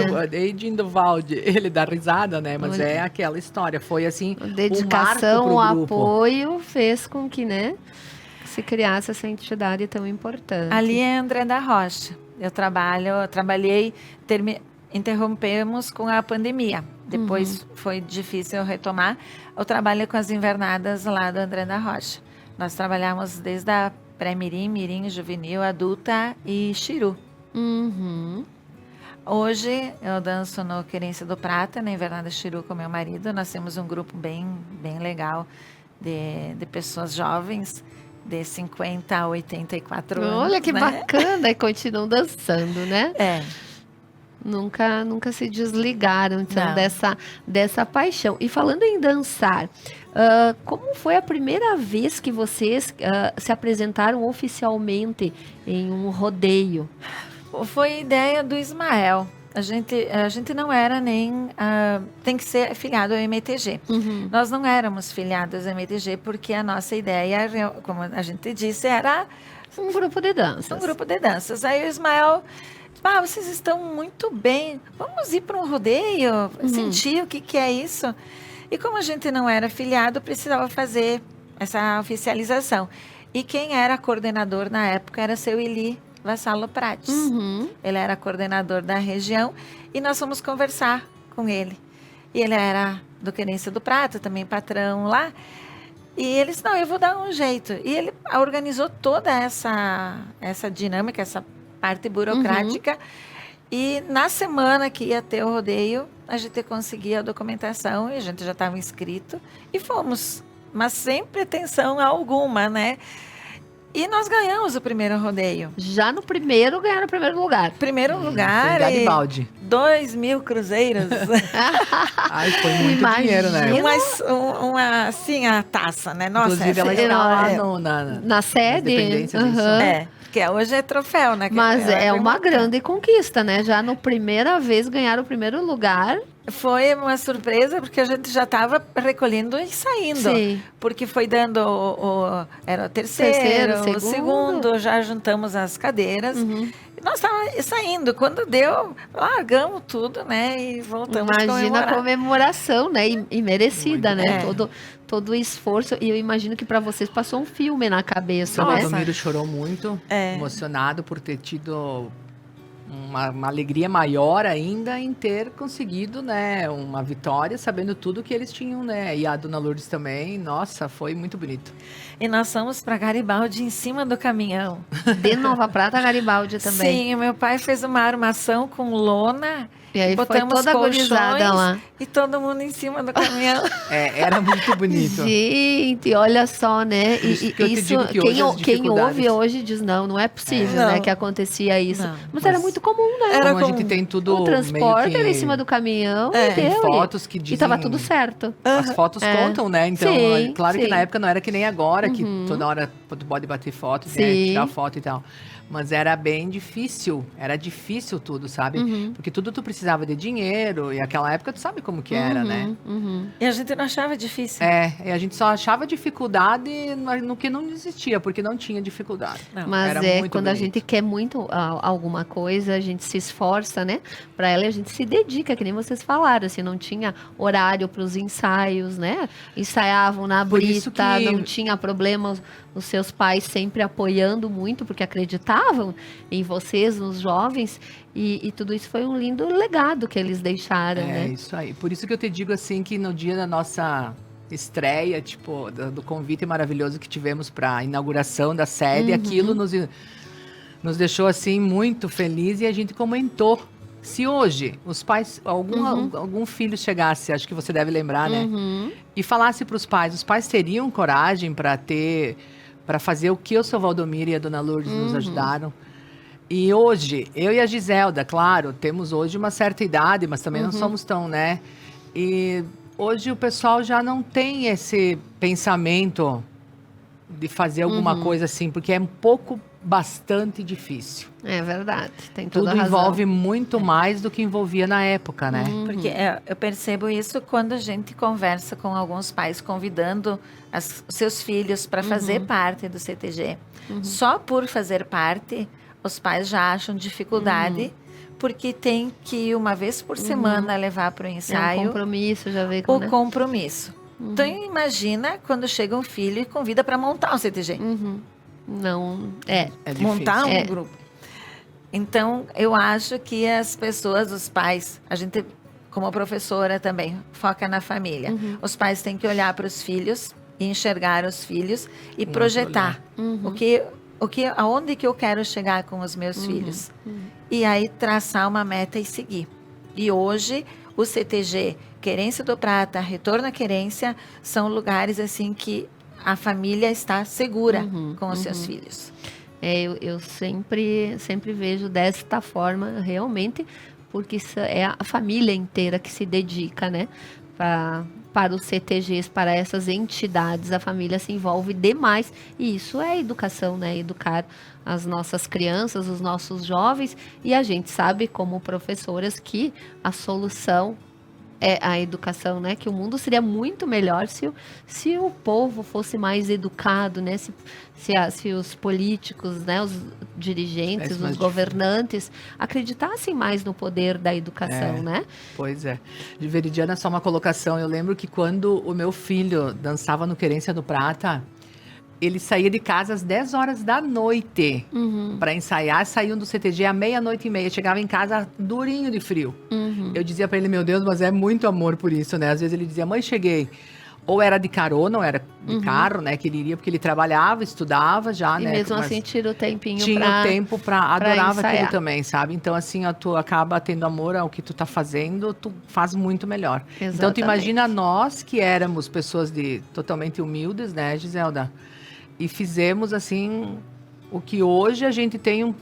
[SPEAKER 3] E daí Dindo Valde, ele dá risada, né? Mas é aquela história, foi assim,
[SPEAKER 1] A dedicação,
[SPEAKER 3] um
[SPEAKER 1] o
[SPEAKER 3] marco pro grupo.
[SPEAKER 1] apoio fez com que, né, se criasse essa entidade tão importante.
[SPEAKER 2] Ali é André da Rocha. Eu trabalhei, interrompemos com a pandemia. Depois foi difícil retomar o trabalho com as invernadas lá do André da Rocha. Nós trabalhamos desde a pré-mirim, mirim, juvenil, adulta e xiru. Hoje eu danço no Querência do Prata, na Invernada Xiru com meu marido. Nós temos um grupo bem legal de pessoas jovens, de 50 a 84 anos.
[SPEAKER 1] Olha que
[SPEAKER 2] né?
[SPEAKER 1] bacana, e continuam dançando, né?
[SPEAKER 2] É.
[SPEAKER 1] Nunca se desligaram, então,
[SPEAKER 2] Não.
[SPEAKER 1] dessa paixão. E falando em dançar, como foi a primeira vez que vocês se apresentaram oficialmente em um rodeio?
[SPEAKER 2] Foi ideia do Ismael. A gente não era nem... tem que ser filiado ao MTG. Nós não éramos filiados ao MTG porque a nossa ideia, como a gente disse, era
[SPEAKER 1] Um grupo de danças.
[SPEAKER 2] um grupo de danças. Aí o Ismael... vocês estão muito bem. Vamos ir para um rodeio? Sentir o que é isso? E como a gente não era filiado, precisava fazer essa oficialização. E quem era coordenador na época era seu Eli Vassalo Prates. Ele era coordenador da região e nós fomos conversar com ele. E ele era do Querência do Prata, também patrão lá. E ele disse, não, eu vou dar um jeito. E ele organizou toda essa dinâmica, essa parte burocrática. E na semana que ia ter o rodeio, a gente conseguia a documentação e a gente já estava inscrito e fomos, mas sem pretensão alguma, né? E nós ganhamos o primeiro rodeio.
[SPEAKER 1] Já no primeiro, ganharam o primeiro lugar.
[SPEAKER 2] Primeiro
[SPEAKER 3] Foi
[SPEAKER 2] lugar,
[SPEAKER 3] Garibaldi.
[SPEAKER 2] 2.000 cruzeiros.
[SPEAKER 3] Ai, foi muito
[SPEAKER 1] Imagina.
[SPEAKER 3] dinheiro, né?
[SPEAKER 2] Assim, a taça, né? Nossa,
[SPEAKER 3] Inclusive, ela
[SPEAKER 2] essa-
[SPEAKER 3] está lá
[SPEAKER 2] é,
[SPEAKER 1] Na sede.
[SPEAKER 3] dependências, isso.
[SPEAKER 1] aham.
[SPEAKER 2] é, porque hoje é troféu, né?
[SPEAKER 1] Mas
[SPEAKER 2] Ela
[SPEAKER 1] é
[SPEAKER 2] foi
[SPEAKER 1] uma grande conquista, né? Já no primeira vez ganhar o primeiro lugar.
[SPEAKER 2] Foi uma surpresa, porque a gente já estava recolhendo e saindo.
[SPEAKER 1] Sim.
[SPEAKER 2] Porque foi dando era o terceiro, o segundo, já juntamos as cadeiras.
[SPEAKER 1] Uhum.
[SPEAKER 2] E nós estávamos saindo. Quando deu, largamos tudo, né? E voltamos a
[SPEAKER 1] Imagina a
[SPEAKER 2] comemorar.
[SPEAKER 1] comemoração, né? E merecida,
[SPEAKER 3] Muito
[SPEAKER 1] né?
[SPEAKER 2] bom.
[SPEAKER 1] Todo o esforço. E eu imagino que para vocês passou um filme na cabeça,
[SPEAKER 3] O
[SPEAKER 1] né?
[SPEAKER 3] Valdomiro chorou muito,
[SPEAKER 2] É.
[SPEAKER 3] emocionado por ter tido uma alegria maior ainda em ter conseguido, né, uma vitória, sabendo tudo que eles tinham, né? E a Dona Lourdes também, nossa, foi muito bonito.
[SPEAKER 2] E nós fomos para Garibaldi em cima do caminhão.
[SPEAKER 1] De Nova Prata, Garibaldi também.
[SPEAKER 2] Sim, o meu pai fez uma armação com lona.
[SPEAKER 1] E aí foi
[SPEAKER 2] botamos
[SPEAKER 1] toda agonizada
[SPEAKER 2] colchões
[SPEAKER 1] lá.
[SPEAKER 2] E todo mundo em cima do caminhão.
[SPEAKER 3] Era muito bonito.
[SPEAKER 1] Gente, olha só, né?
[SPEAKER 3] Por isso que eu te digo que
[SPEAKER 1] quem,
[SPEAKER 3] hoje as
[SPEAKER 1] quem ouve
[SPEAKER 3] dificuldades-
[SPEAKER 1] hoje diz, não é possível,
[SPEAKER 2] É.
[SPEAKER 1] né?
[SPEAKER 2] Não.
[SPEAKER 1] Que acontecia isso.
[SPEAKER 2] Não,
[SPEAKER 1] mas era
[SPEAKER 3] mas-
[SPEAKER 1] muito comum, né?
[SPEAKER 2] Era
[SPEAKER 3] Como a gente
[SPEAKER 2] comum.
[SPEAKER 3] tem tudo
[SPEAKER 1] O transporte
[SPEAKER 3] meio
[SPEAKER 1] era
[SPEAKER 3] que...
[SPEAKER 1] em cima do caminhão
[SPEAKER 2] É.
[SPEAKER 1] e
[SPEAKER 3] Tem
[SPEAKER 1] deu.
[SPEAKER 3] fotos que
[SPEAKER 1] E tava
[SPEAKER 3] dizem-
[SPEAKER 1] tudo certo.
[SPEAKER 3] As fotos
[SPEAKER 1] É.
[SPEAKER 3] contam, né? Então,
[SPEAKER 1] Sim,
[SPEAKER 3] claro que
[SPEAKER 1] sim.
[SPEAKER 3] na época não era que nem agora, que
[SPEAKER 1] Uhum.
[SPEAKER 3] toda hora tu pode bater foto, né,
[SPEAKER 1] Sim.
[SPEAKER 3] tirar foto e tal. Mas era bem difícil, era difícil tudo, sabe?
[SPEAKER 1] Uhum.
[SPEAKER 3] Porque tudo tu precisava de dinheiro, e aquela época tu sabe como que era, né?
[SPEAKER 1] Uhum.
[SPEAKER 2] E a gente não achava difícil.
[SPEAKER 3] E a gente só achava dificuldade no que não existia, porque não tinha dificuldade.
[SPEAKER 2] Não.
[SPEAKER 1] Mas
[SPEAKER 3] Era
[SPEAKER 1] é
[SPEAKER 3] muito
[SPEAKER 1] quando a
[SPEAKER 3] bonito.
[SPEAKER 1] gente quer muito alguma coisa, a gente se esforça, né? Para ela, e a gente se dedica, que nem vocês falaram, assim, não tinha horário para os ensaios, né? Ensaiavam na
[SPEAKER 3] Por isso
[SPEAKER 1] brita,
[SPEAKER 3] que-
[SPEAKER 1] não tinha problema, os seus pais sempre apoiando muito, porque acreditavam em vocês, nos jovens, e tudo isso foi um lindo legado que eles deixaram,
[SPEAKER 3] É
[SPEAKER 1] né?
[SPEAKER 3] isso aí. Por isso que eu te digo assim que no dia da nossa estreia, tipo, do convite maravilhoso que tivemos para a inauguração da sede,
[SPEAKER 1] Uhum.
[SPEAKER 3] aquilo nos deixou assim muito feliz e a gente comentou. Se hoje os pais, algum filho chegasse, acho que você deve lembrar, né?
[SPEAKER 1] Uhum.
[SPEAKER 3] E falasse para os pais teriam coragem para fazer o que o seu Valdomiro e a Dona Lourdes nos
[SPEAKER 1] Uhum.
[SPEAKER 3] ajudaram. E hoje, eu e a Giselda, claro, temos hoje uma certa idade, mas também não
[SPEAKER 1] Uhum.
[SPEAKER 3] somos tão, né? E hoje o pessoal já não tem esse pensamento de fazer alguma
[SPEAKER 1] Uhum.
[SPEAKER 3] coisa assim, porque é bastante difícil.
[SPEAKER 1] É verdade, tem toda
[SPEAKER 3] Tudo
[SPEAKER 1] a razão.
[SPEAKER 3] envolve muito mais do que envolvia na época, né?
[SPEAKER 1] Uhum.
[SPEAKER 2] Porque eu percebo isso quando a gente conversa com alguns pais, convidando os seus filhos para fazer parte do CTG. Só por fazer parte, os pais já acham dificuldade, porque tem que, uma vez por semana, levar para o
[SPEAKER 1] É um
[SPEAKER 2] ensaio
[SPEAKER 1] compromisso, já vê
[SPEAKER 2] o
[SPEAKER 1] como, né?
[SPEAKER 2] compromisso. Então, imagina quando chega um filho e convida para montar um CTG.
[SPEAKER 1] Uhum. Não, é.
[SPEAKER 3] É difícil.
[SPEAKER 2] Montar um
[SPEAKER 1] É.
[SPEAKER 2] grupo. Então, eu acho que as pessoas, os pais, a gente, como professora também, foca na família.
[SPEAKER 1] Uhum.
[SPEAKER 2] Os pais têm que olhar para os filhos e enxergar os filhos e
[SPEAKER 3] Com
[SPEAKER 2] projetar
[SPEAKER 1] Uhum.
[SPEAKER 2] aonde que eu quero chegar com os meus filhos. E aí traçar uma meta e seguir. E hoje, o CTG, Querência do Prata, Retorno à Querência, são lugares assim que a família está segura
[SPEAKER 1] Uhum,
[SPEAKER 2] com os seus filhos.
[SPEAKER 1] Eu sempre vejo desta forma, realmente, porque é a família inteira que se dedica, né? Para os CTGs, para essas entidades, a família se envolve demais. E isso é educação, né? Educar as nossas crianças, os nossos jovens. E a gente sabe, como professoras, que a solução é a educação, né? Que o mundo seria muito melhor se o povo fosse mais educado, né? Se os políticos, né? Os dirigentes,
[SPEAKER 3] Tivesse mais
[SPEAKER 1] os governantes acreditassem mais no poder da educação,
[SPEAKER 3] É.
[SPEAKER 1] né?
[SPEAKER 3] Pois é. De Veridiana, só uma colocação. Eu lembro que quando o meu filho dançava no Querência do Prata, ele saía de casa às 10 horas da noite
[SPEAKER 1] Uhum,
[SPEAKER 3] para ensaiar, saíam do CTG à meia-noite e meia. Chegava em casa durinho de frio.
[SPEAKER 1] uhum.
[SPEAKER 3] Eu dizia para ele, meu Deus, mas é muito amor por isso, né? Às vezes ele dizia, mãe, cheguei. Ou era de carona, ou era de carro, né? Que ele iria, porque ele trabalhava, estudava já,
[SPEAKER 1] E
[SPEAKER 3] né?
[SPEAKER 1] mesmo
[SPEAKER 3] Mas
[SPEAKER 1] assim tira o tempinho
[SPEAKER 3] tinha
[SPEAKER 1] pra...
[SPEAKER 3] o tempo para adorava aquilo
[SPEAKER 1] ensaiar.
[SPEAKER 3] também, sabe? Então, assim, ó, tu acaba tendo amor ao que tu tá fazendo, tu faz muito melhor. Então, tu
[SPEAKER 1] Exatamente.
[SPEAKER 3] imagina nós que éramos pessoas totalmente humildes, né, Giselda? e fizemos assim o que hoje a gente tem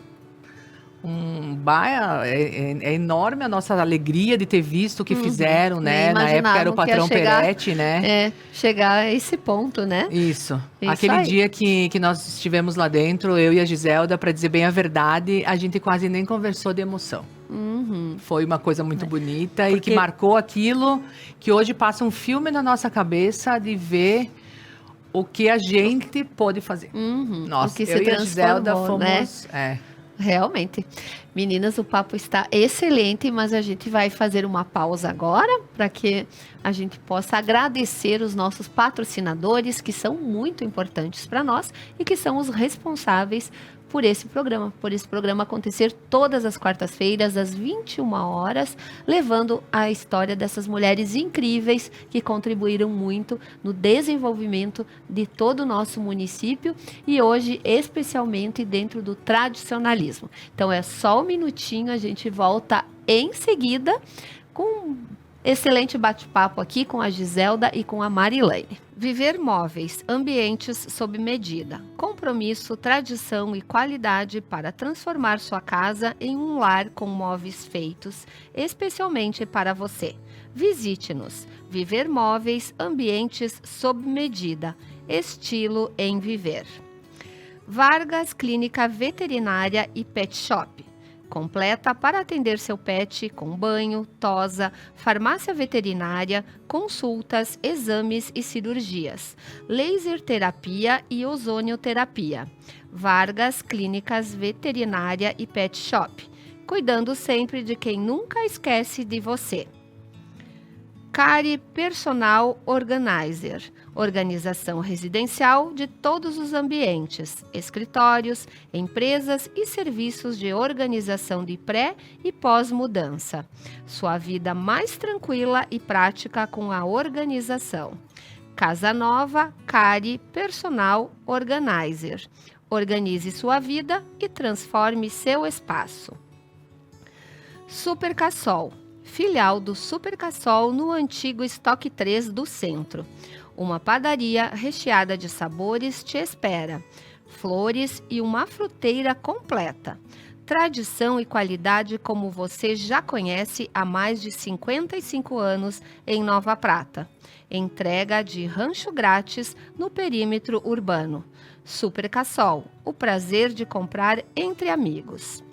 [SPEAKER 3] é enorme a nossa alegria de ter visto o que fizeram, né?
[SPEAKER 1] Nem
[SPEAKER 3] Na época era o
[SPEAKER 1] imaginavam que ia
[SPEAKER 3] patrão
[SPEAKER 1] chegar-
[SPEAKER 3] Peretti, né?
[SPEAKER 1] chegar a esse ponto, né?
[SPEAKER 3] Isso.
[SPEAKER 1] Isso
[SPEAKER 3] Aquele
[SPEAKER 1] aí.
[SPEAKER 3] dia que nós estivemos lá dentro, eu e a Giselda, para dizer bem a verdade, a gente quase nem conversou de emoção.
[SPEAKER 1] Uhum.
[SPEAKER 3] Foi uma coisa muito bonita e que
[SPEAKER 2] Porque-
[SPEAKER 3] marcou aquilo que hoje passa um filme na nossa cabeça de ver o que a gente pôde fazer.
[SPEAKER 1] Uhum.
[SPEAKER 3] Nossa,
[SPEAKER 1] O que
[SPEAKER 3] eu
[SPEAKER 1] se
[SPEAKER 3] e a Giselda
[SPEAKER 1] transformou, né?
[SPEAKER 3] fomos... É.
[SPEAKER 1] Realmente. Meninas, o papo está excelente, mas a gente vai fazer uma pausa agora para que a gente possa agradecer os nossos patrocinadores, que são muito importantes para nós e que são os responsáveis por esse programa acontecer todas as quartas-feiras, às 21 horas, levando a história dessas mulheres incríveis que contribuíram muito no desenvolvimento de todo o nosso município e hoje, especialmente dentro do tradicionalismo. Então, é só um minutinho, a gente volta em seguida com um excelente bate-papo aqui com a Giselda e com a Marilene. Viver móveis, ambientes sob medida. Compromisso, tradição e qualidade para transformar sua casa em um lar com móveis feitos especialmente para você. Visite-nos. Viver móveis, ambientes sob medida. Estilo em viver. Vargas Clínica Veterinária e Pet Shop. Completa para atender seu pet com banho, tosa, farmácia veterinária, consultas, exames e cirurgias, laser terapia e ozonioterapia. Vargas Clínicas Veterinária e Pet Shop, cuidando sempre de quem nunca esquece de você. Cari Personal Organizer, organização residencial de todos os ambientes, escritórios, empresas e serviços de organização de pré e pós-mudança. Sua vida mais tranquila e prática com a organização. Casa Nova, Cari Personal Organizer. Organize sua vida e transforme seu espaço. Super Cassol, filial do Super Cassol no antigo Estoque 3 do centro. Uma padaria recheada de sabores te espera. Flores e uma fruteira completa. Tradição e qualidade como você já conhece há mais de 55 anos em Nova Prata. Entrega de rancho grátis no perímetro urbano. Super Cassol, o prazer de comprar entre amigos.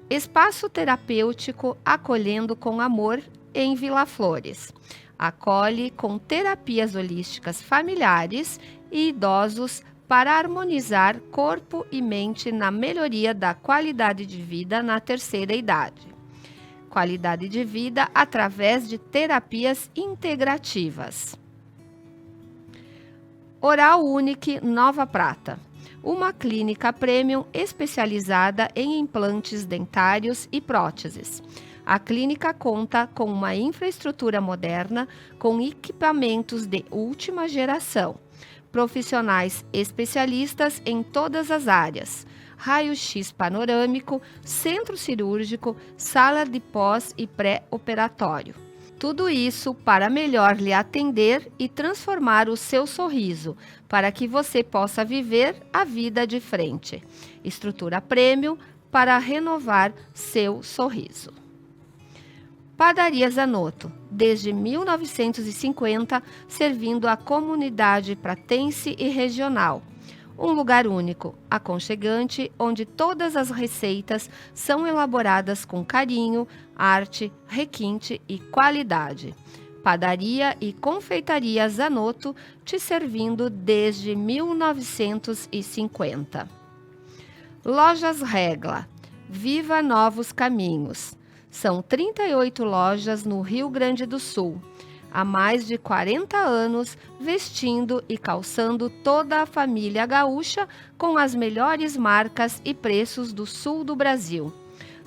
[SPEAKER 1] Espaço terapêutico acolhendo com amor em Vila Flores. Acolhe com terapias holísticas familiares e idosos para harmonizar corpo e mente na melhoria da qualidade de vida na terceira idade. Qualidade de vida através de terapias integrativas. Oral Unique Nova Prata. Uma clínica premium especializada em implantes dentários e próteses. A clínica conta com uma infraestrutura moderna com equipamentos de última geração. Profissionais especialistas em todas as áreas. Raio-X panorâmico, centro cirúrgico, sala de pós e pré-operatório. Tudo isso para melhor lhe atender e transformar o seu sorriso, para que você possa viver a vida de frente. Estrutura premium para renovar seu sorriso. Padaria Zanotto, desde 1950, servindo a comunidade pratense e regional. Um lugar único, aconchegante, onde todas as receitas são elaboradas com carinho, arte, requinte e qualidade. Padaria e confeitaria Zanotto, te servindo desde 1950. Lojas Regla, viva novos caminhos. São 38 lojas no Rio Grande do Sul. Há mais de 40 anos, vestindo e calçando toda a família gaúcha com as melhores marcas e preços do sul do Brasil.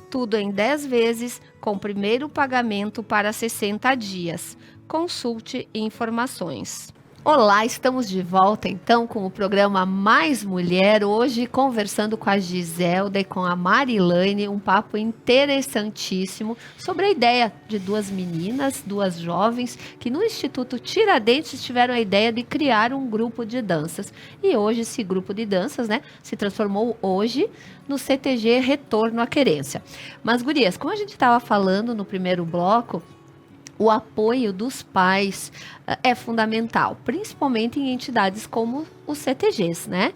[SPEAKER 1] Tudo em 10 vezes, com primeiro pagamento para 60 dias. Consulte informações. Olá, estamos de volta então com o programa Mais Mulher, hoje conversando com a Giselda e com a Marilane, um papo interessantíssimo sobre a ideia de duas meninas, duas jovens, que no Instituto Tiradentes tiveram a ideia de criar um grupo de danças. E hoje esse grupo de danças, né, se transformou hoje no CTG Retorno à Querência. Mas, gurias, como a gente estava falando no primeiro bloco, o apoio dos pais é fundamental, principalmente em entidades como os CTGs, né?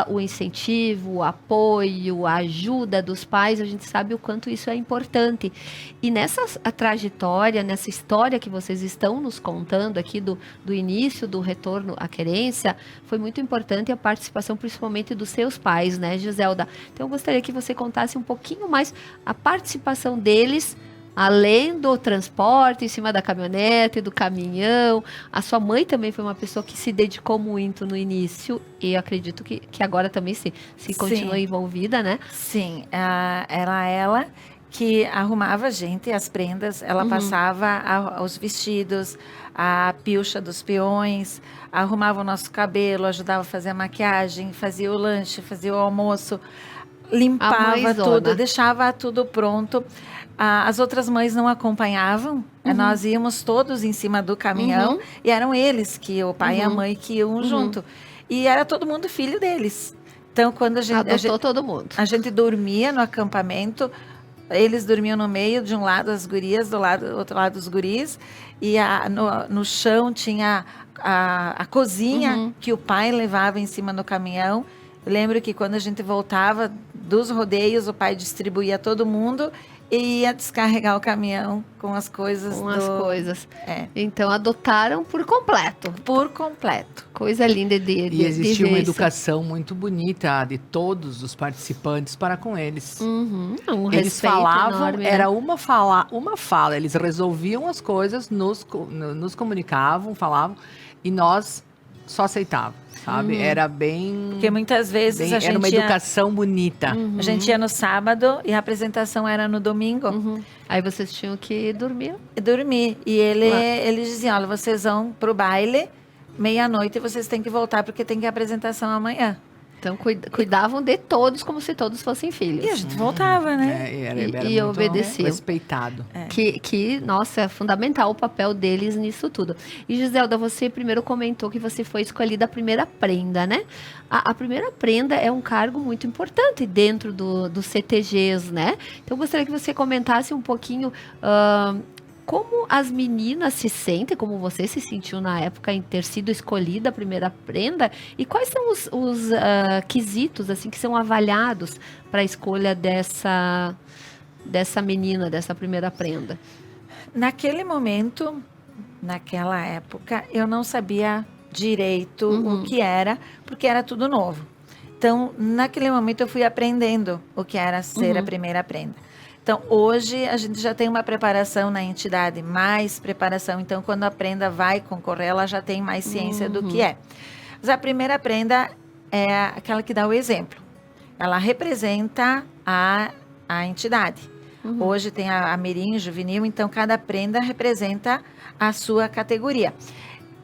[SPEAKER 1] O incentivo, o apoio, a ajuda dos pais, a gente sabe o quanto isso é importante. E nessa trajetória, nessa história que vocês estão nos contando aqui do início do retorno à querência, foi muito importante a participação principalmente dos seus pais, né, Giselda? Então eu gostaria que você contasse um pouquinho mais a participação deles, além do transporte em cima da caminhonete, do caminhão. A sua mãe também foi uma pessoa que se dedicou muito no início e acredito que agora também se continua envolvida, né?
[SPEAKER 2] Sim, era ela que arrumava a gente, as prendas, ela passava os vestidos, a pilcha dos peões, arrumava o nosso cabelo, ajudava a fazer a maquiagem, fazia o lanche, fazia o almoço, limpava tudo, deixava tudo pronto. As outras mães não acompanhavam, nós íamos todos em cima do caminhão e eram eles, o pai e a mãe, que iam junto. E era todo mundo filho deles. Então, quando a gente
[SPEAKER 1] todo mundo.
[SPEAKER 2] A gente dormia no acampamento, eles dormiam no meio, de um lado as gurias, do outro lado os guris, e no chão tinha a cozinha que o pai levava em cima do caminhão. Eu lembro que quando a gente voltava dos rodeios, o pai distribuía todo mundo e ia descarregar o caminhão com as coisas.
[SPEAKER 1] Então, adotaram por completo.
[SPEAKER 2] Por completo.
[SPEAKER 1] Coisa linda
[SPEAKER 3] E existia uma educação muito bonita de todos os participantes para com eles. Eles falavam, enorme, era uma fala. Eles resolviam as coisas, nos comunicavam, falavam, e nós só aceitávamos. Sabe? Era bem...
[SPEAKER 2] Porque muitas vezes
[SPEAKER 3] era uma educação bonita.
[SPEAKER 2] A gente ia no sábado e a apresentação era no domingo.
[SPEAKER 1] Aí vocês tinham que dormir?
[SPEAKER 2] Dormir. E eles diziam, olha, vocês vão pro baile, meia-noite vocês têm que voltar porque tem que apresentação amanhã.
[SPEAKER 1] Então, cuidavam de todos como se todos fossem filhos.
[SPEAKER 2] E a gente voltava, né?
[SPEAKER 1] E obedecia.
[SPEAKER 3] Respeitado.
[SPEAKER 1] Nossa, é fundamental o papel deles nisso tudo. E, Giselda, você primeiro comentou que você foi escolhida a primeira prenda, né? A primeira prenda é um cargo muito importante dentro dos CTGs, né? Então, eu gostaria que você comentasse um pouquinho... como as meninas se sentem, como você se sentiu na época em ter sido escolhida a primeira prenda, e quais são os quesitos assim que são avaliados para a escolha dessa menina, dessa primeira prenda?
[SPEAKER 2] Naquele momento, naquela época, eu não sabia direito o que era, porque era tudo novo. Então, naquele momento eu fui aprendendo o que era ser a primeira prenda. Então, hoje, a gente já tem uma preparação na entidade, mais preparação. Então, quando a prenda vai concorrer, ela já tem mais ciência do que é. Mas a primeira prenda é aquela que dá o exemplo. Ela representa a entidade. Hoje tem a mirim, juvenil, então cada prenda representa a sua categoria.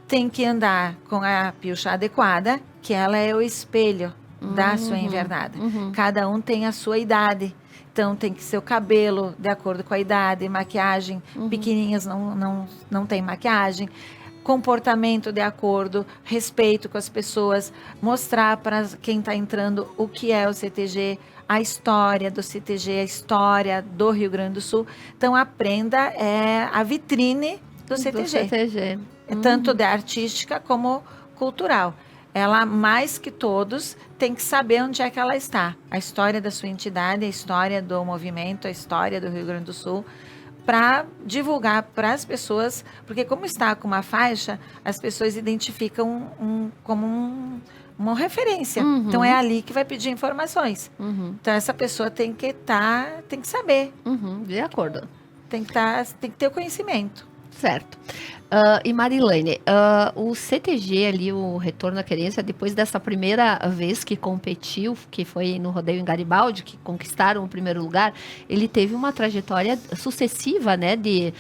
[SPEAKER 2] Tem que andar com a pilcha adequada, que ela é o espelho da sua invernada. Cada um tem a sua idade. Então, tem que ser o cabelo de acordo com a idade, maquiagem, pequenininhas não tem maquiagem, comportamento de acordo, respeito com as pessoas, mostrar para quem está entrando o que é o CTG, a história do CTG, a história do Rio Grande do Sul. Então, a prenda é a vitrine do CTG. É tanto de artística como cultural. Ela, mais que todos, tem que saber onde é que ela está. A história da sua entidade, a história do movimento, a história do Rio Grande do Sul, para divulgar para as pessoas, porque como está com uma faixa, as pessoas identificam como uma referência. Então, é ali que vai pedir informações. Então, essa pessoa tem que saber.
[SPEAKER 1] De acordo.
[SPEAKER 2] Tem que ter o conhecimento.
[SPEAKER 1] Certo. E Marilene, o CTG ali, o Retorno à Querência, depois dessa primeira vez que competiu, que foi no rodeio em Garibaldi, que conquistaram o primeiro lugar, ele teve uma trajetória sucessiva, né, de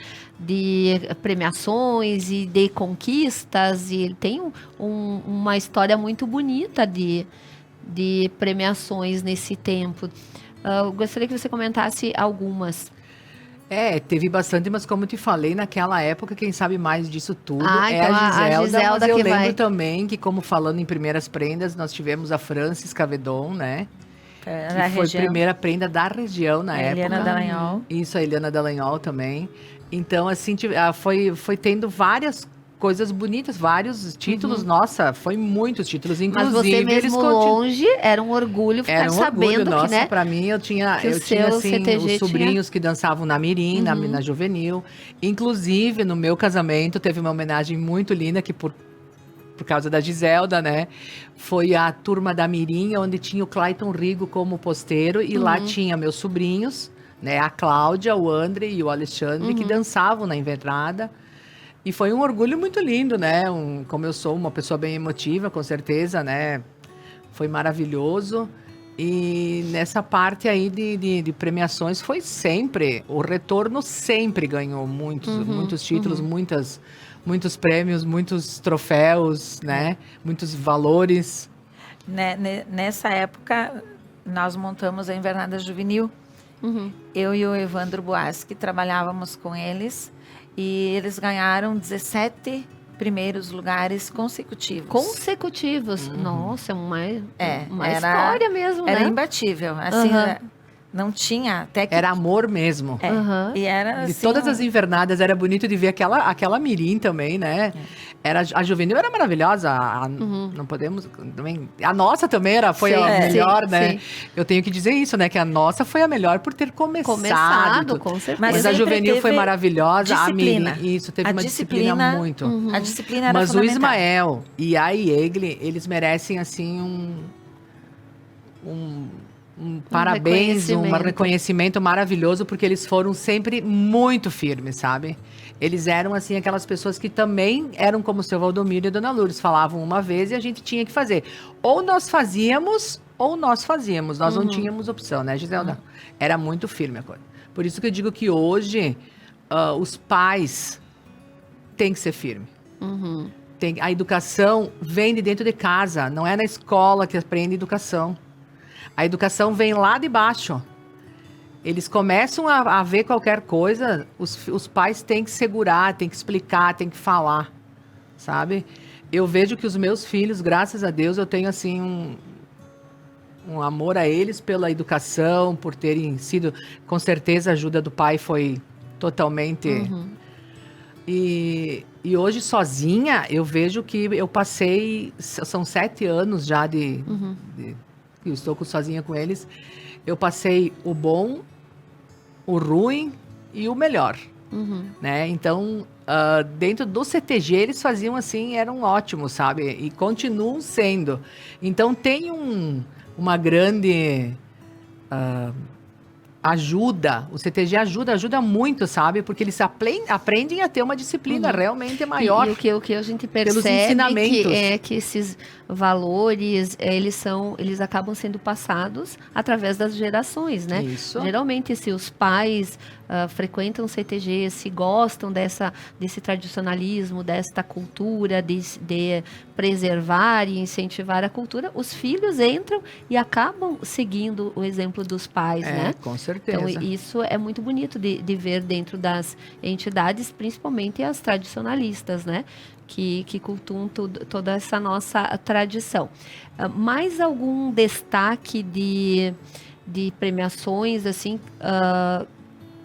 [SPEAKER 1] premiações e de conquistas, e ele tem uma história muito bonita de premiações nesse tempo. Eu gostaria que você comentasse algumas.
[SPEAKER 3] Teve bastante, mas como eu te falei, naquela época, quem sabe mais disso tudo é
[SPEAKER 1] então
[SPEAKER 3] a Giselda, mas eu
[SPEAKER 1] que
[SPEAKER 3] lembro
[SPEAKER 1] vai.
[SPEAKER 3] também que, como falando em primeiras prendas, nós tivemos a Francis Cavedon, né? Que foi a primeira prenda da região na época.
[SPEAKER 2] Eliana Dallagnol.
[SPEAKER 3] Isso, a Eliana Dallagnol também. Então, assim, foi tendo várias coisas bonitas, vários títulos. Nossa, foi muitos títulos, inclusive.
[SPEAKER 1] Mas você mesmo longe, era um orgulho ficar sabendo
[SPEAKER 3] nossa,
[SPEAKER 1] que, né?
[SPEAKER 3] Pra mim, eu tinha assim,
[SPEAKER 1] CTG
[SPEAKER 3] os sobrinhos que dançavam na Mirim, na Juvenil. Inclusive, no meu casamento, teve uma homenagem muito linda, que por causa da Giselda, né? Foi a turma da Mirim, onde tinha o Clayton Rigo como posteiro, e lá tinha meus sobrinhos, né? A Cláudia, o André e o Alexandre, que dançavam na inverada. E foi um orgulho muito lindo, né? Como eu sou uma pessoa bem emotiva, com certeza, né? Foi maravilhoso. E nessa parte aí de premiações foi sempre, o Retorno sempre ganhou muitos títulos, muitos prêmios, muitos troféus, né? Muitos valores.
[SPEAKER 2] Nessa época, nós montamos a Invernada Juvenil. Eu e o Evandro Boaschi trabalhávamos com eles. E eles ganharam 17 primeiros lugares consecutivos.
[SPEAKER 1] Nossa, uma
[SPEAKER 2] era,
[SPEAKER 1] história mesmo, né?
[SPEAKER 2] Era imbatível. Assim, não tinha até que...
[SPEAKER 3] Era amor mesmo.
[SPEAKER 2] E era assim,
[SPEAKER 3] de todas as invernadas, era bonito de ver aquela Mirim também, né? A Juvenil era maravilhosa. Não podemos também. A nossa também foi a melhor, né? Sim. Eu tenho que dizer isso, né? Que a nossa foi a melhor por ter começado
[SPEAKER 1] com certeza.
[SPEAKER 3] Mas a Juvenil foi maravilhosa.
[SPEAKER 2] Disciplina.
[SPEAKER 3] A Mirim, teve uma disciplina muito.
[SPEAKER 2] A disciplina era
[SPEAKER 3] Mas
[SPEAKER 2] fundamental.
[SPEAKER 3] o Ismael e a Iegli, eles merecem, assim, um parabéns, um reconhecimento maravilhoso, porque eles foram sempre muito firmes, sabe? Eles eram, assim, aquelas pessoas que também eram como o seu Valdomiro e a Dona Lourdes, falavam uma vez e a gente tinha que fazer. Ou nós fazíamos, nós não tínhamos opção, né, Giselda? Era muito firme a coisa. Por isso que eu digo que hoje, os pais têm que ser firmes. A educação vem de dentro de casa, não é na escola que aprende educação. A educação vem lá de baixo. Eles começam a ver qualquer coisa, os pais têm que segurar, têm que explicar, têm que falar, sabe? Eu vejo que os meus filhos, graças a Deus, eu tenho assim um amor a eles pela educação, por terem sido, com certeza a ajuda do pai foi totalmente... E hoje, sozinha, eu vejo que eu passei, são 7 anos já eu estou sozinha com eles, eu passei o bom, o ruim e o melhor, né? Então, dentro do CTG, eles faziam assim, eram ótimos, sabe? E continuam sendo. Então, tem uma grande ajuda, o CTG ajuda muito, sabe? Porque eles aprendem a ter uma disciplina realmente maior.
[SPEAKER 1] E o que a gente
[SPEAKER 3] pelos
[SPEAKER 1] percebe
[SPEAKER 3] ensinamentos.
[SPEAKER 1] é que esses valores, eles acabam sendo passados através das gerações, né?
[SPEAKER 3] Isso.
[SPEAKER 1] Geralmente, se os pais frequentam o CTG, se gostam desse tradicionalismo, desta cultura, de preservar e incentivar a cultura, os filhos entram e acabam seguindo o exemplo dos pais, né?
[SPEAKER 3] Com certeza.
[SPEAKER 1] Então, isso é muito bonito de ver dentro das entidades, principalmente as tradicionalistas, né? Que cultuam toda essa nossa tradição. Mais algum destaque de premiações, assim,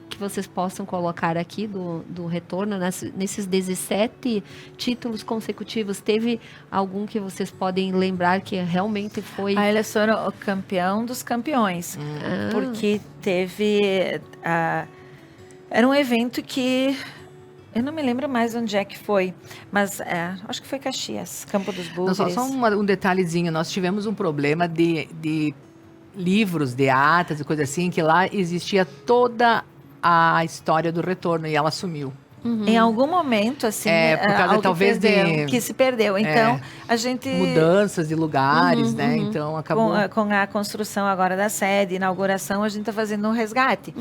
[SPEAKER 1] que vocês possam colocar aqui do retorno, nesses 17 títulos consecutivos? Teve algum que vocês podem lembrar que realmente foi...
[SPEAKER 2] Eles foram o campeão dos campeões, porque teve... era um evento que... Eu não me lembro mais onde é que foi, mas acho que foi Caxias, Campo dos Bugres.
[SPEAKER 3] Só um detalhezinho, nós tivemos um problema de livros, de atas e coisa assim, que lá existia toda a história do retorno e ela sumiu.
[SPEAKER 2] Em algum momento, assim,
[SPEAKER 3] Por causa,
[SPEAKER 2] algo
[SPEAKER 3] talvez,
[SPEAKER 2] que se perdeu. Então, a gente...
[SPEAKER 3] mudanças de lugares, né? Então, acabou...
[SPEAKER 2] Com a construção agora da sede, inauguração, a gente está fazendo um resgate.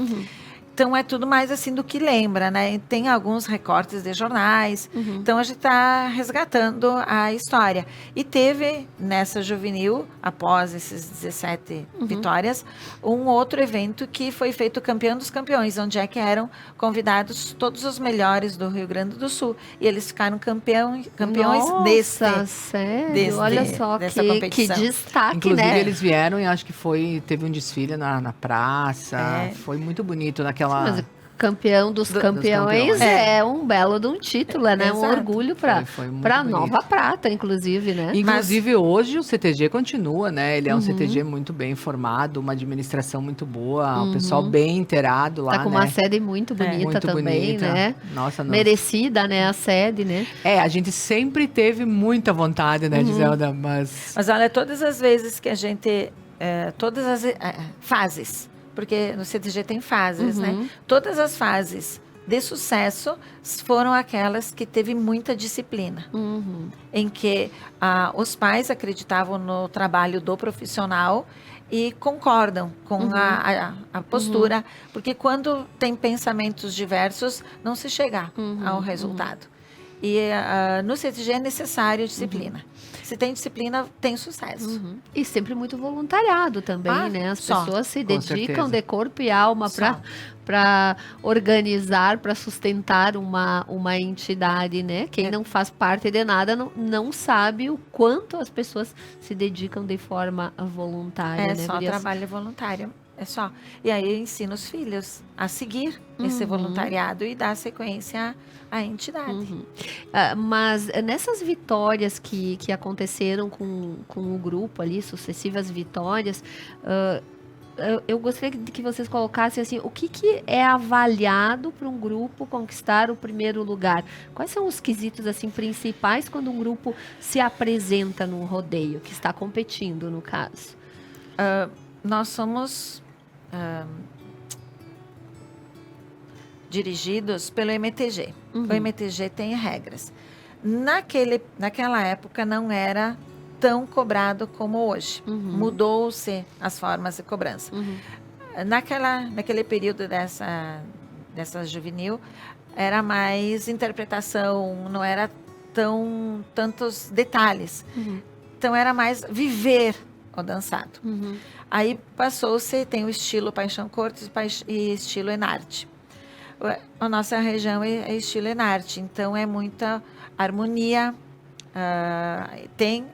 [SPEAKER 2] Então, é tudo mais assim do que lembra, né? Tem alguns recortes de jornais. Então, a gente está resgatando a história. E teve, nessa juvenil, após esses 17 vitórias, um outro evento que foi feito Campeão dos Campeões, onde é que eram convidados todos os melhores do Rio Grande do Sul. E eles ficaram campeões
[SPEAKER 1] Nossa, sério? Olha só que destaque,
[SPEAKER 3] Inclusive,
[SPEAKER 1] né?
[SPEAKER 3] eles vieram e acho que teve um desfile na praça. Foi muito bonito naquela...
[SPEAKER 1] Mas campeão dos campeões é um belo de um título, né?
[SPEAKER 2] Exato.
[SPEAKER 1] Um orgulho para Nova Prata, inclusive, né?
[SPEAKER 3] Inclusive, hoje o CTG continua, né? Ele é um CTG muito bem formado, uma administração muito boa, o pessoal bem inteirado lá,
[SPEAKER 1] Tá com uma sede muito bonita
[SPEAKER 3] muito
[SPEAKER 1] também,
[SPEAKER 3] bonita.
[SPEAKER 1] né?
[SPEAKER 3] Nossa,
[SPEAKER 1] merecida, né? A sede, né?
[SPEAKER 3] A gente sempre teve muita vontade, né, Giselda? Mas
[SPEAKER 2] olha, todas as vezes que a gente... todas as fases... Porque no CTG tem fases, né? Todas as fases de sucesso foram aquelas que teve muita disciplina. Em que os pais acreditavam no trabalho do profissional e concordam com a postura. Porque quando tem pensamentos diversos, não se chega ao resultado. E no CTG é necessário disciplina. Se tem disciplina, tem sucesso.
[SPEAKER 1] E sempre muito voluntariado também, né? As pessoas se dedicam de corpo e alma para organizar, para sustentar uma entidade, né? Quem não faz parte de nada não sabe o quanto as pessoas se dedicam de forma voluntária, né?
[SPEAKER 2] É só trabalho voluntário. É só. E aí ensina os filhos a seguir esse voluntariado e dar sequência à entidade.
[SPEAKER 1] Mas nessas vitórias que aconteceram com o grupo ali, sucessivas vitórias, eu gostaria de que vocês colocassem assim, o que é avaliado para um grupo conquistar o primeiro lugar? Quais são os quesitos assim principais quando um grupo se apresenta num rodeio, que está competindo, no caso?
[SPEAKER 2] Nós somos dirigidos pelo MTG. O MTG tem regras. Naquela época não era tão cobrado como hoje. Mudou-se as formas de cobrança. Naquele período dessa juvenil, era mais interpretação, não era tantos detalhes. Então, era mais viver o dançado. Aí passou-se, tem o estilo Paixão Cortes e estilo Enarte. A nossa região é estilo Enarte, então é muita harmonia.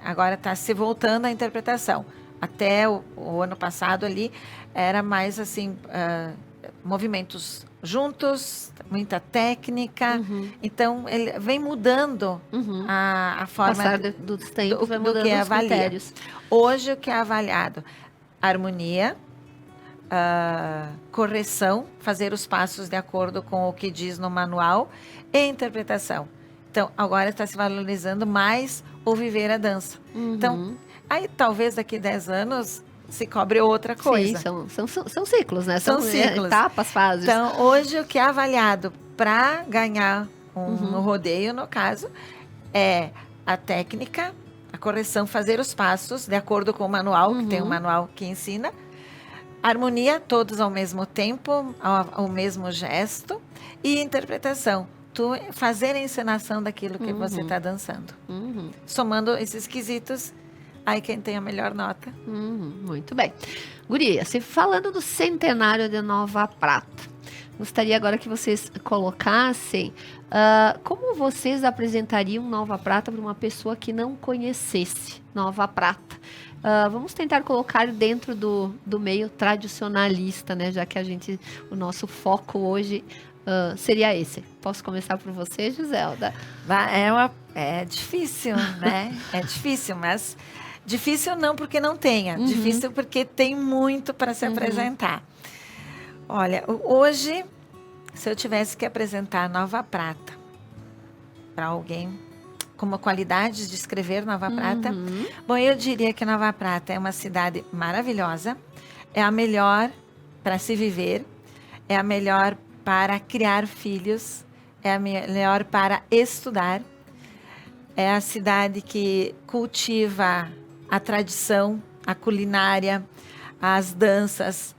[SPEAKER 2] Agora está se voltando à interpretação. Até o ano passado ali era mais assim, movimentos juntos, muita técnica. Então ele vem mudando a forma
[SPEAKER 1] Passar dos tempos, vai
[SPEAKER 2] do
[SPEAKER 1] mudando
[SPEAKER 2] que é
[SPEAKER 1] os critérios.
[SPEAKER 2] Hoje o que é avaliado? Harmonia, correção, fazer os passos de acordo com o que diz no manual e interpretação. Então, agora está se valorizando mais o viver a dança. Então, aí talvez daqui a 10 anos se cobre outra coisa.
[SPEAKER 1] Sim, são ciclos, né?
[SPEAKER 2] São ciclos.
[SPEAKER 1] Etapas, fases.
[SPEAKER 2] Então, hoje o que é avaliado para ganhar um rodeio, no caso, é a técnica, a correção, fazer os passos de acordo com o manual, que tem um manual que ensina. Harmonia, todos ao mesmo tempo, ao mesmo gesto. E interpretação, fazer a encenação daquilo que você está dançando. Somando esses quesitos, aí quem tem a melhor nota.
[SPEAKER 1] Muito bem. Guria, falando do centenário de Nova Prata, gostaria agora que vocês colocassem como vocês apresentariam Nova Prata para uma pessoa que não conhecesse Nova Prata. Vamos tentar colocar dentro do meio tradicionalista, né? Já que o nosso foco hoje seria esse. Posso começar por você, Giselda?
[SPEAKER 2] É difícil, né? É difícil, mas difícil não porque não tenha. Difícil porque tem muito para se apresentar. Olha, hoje, se eu tivesse que apresentar Nova Prata para alguém como qualidades de escrever Nova Prata, bom, eu diria que Nova Prata é uma cidade maravilhosa, é a melhor para se viver, é a melhor para criar filhos, é a melhor para estudar. É a cidade que cultiva a tradição, a culinária, as danças,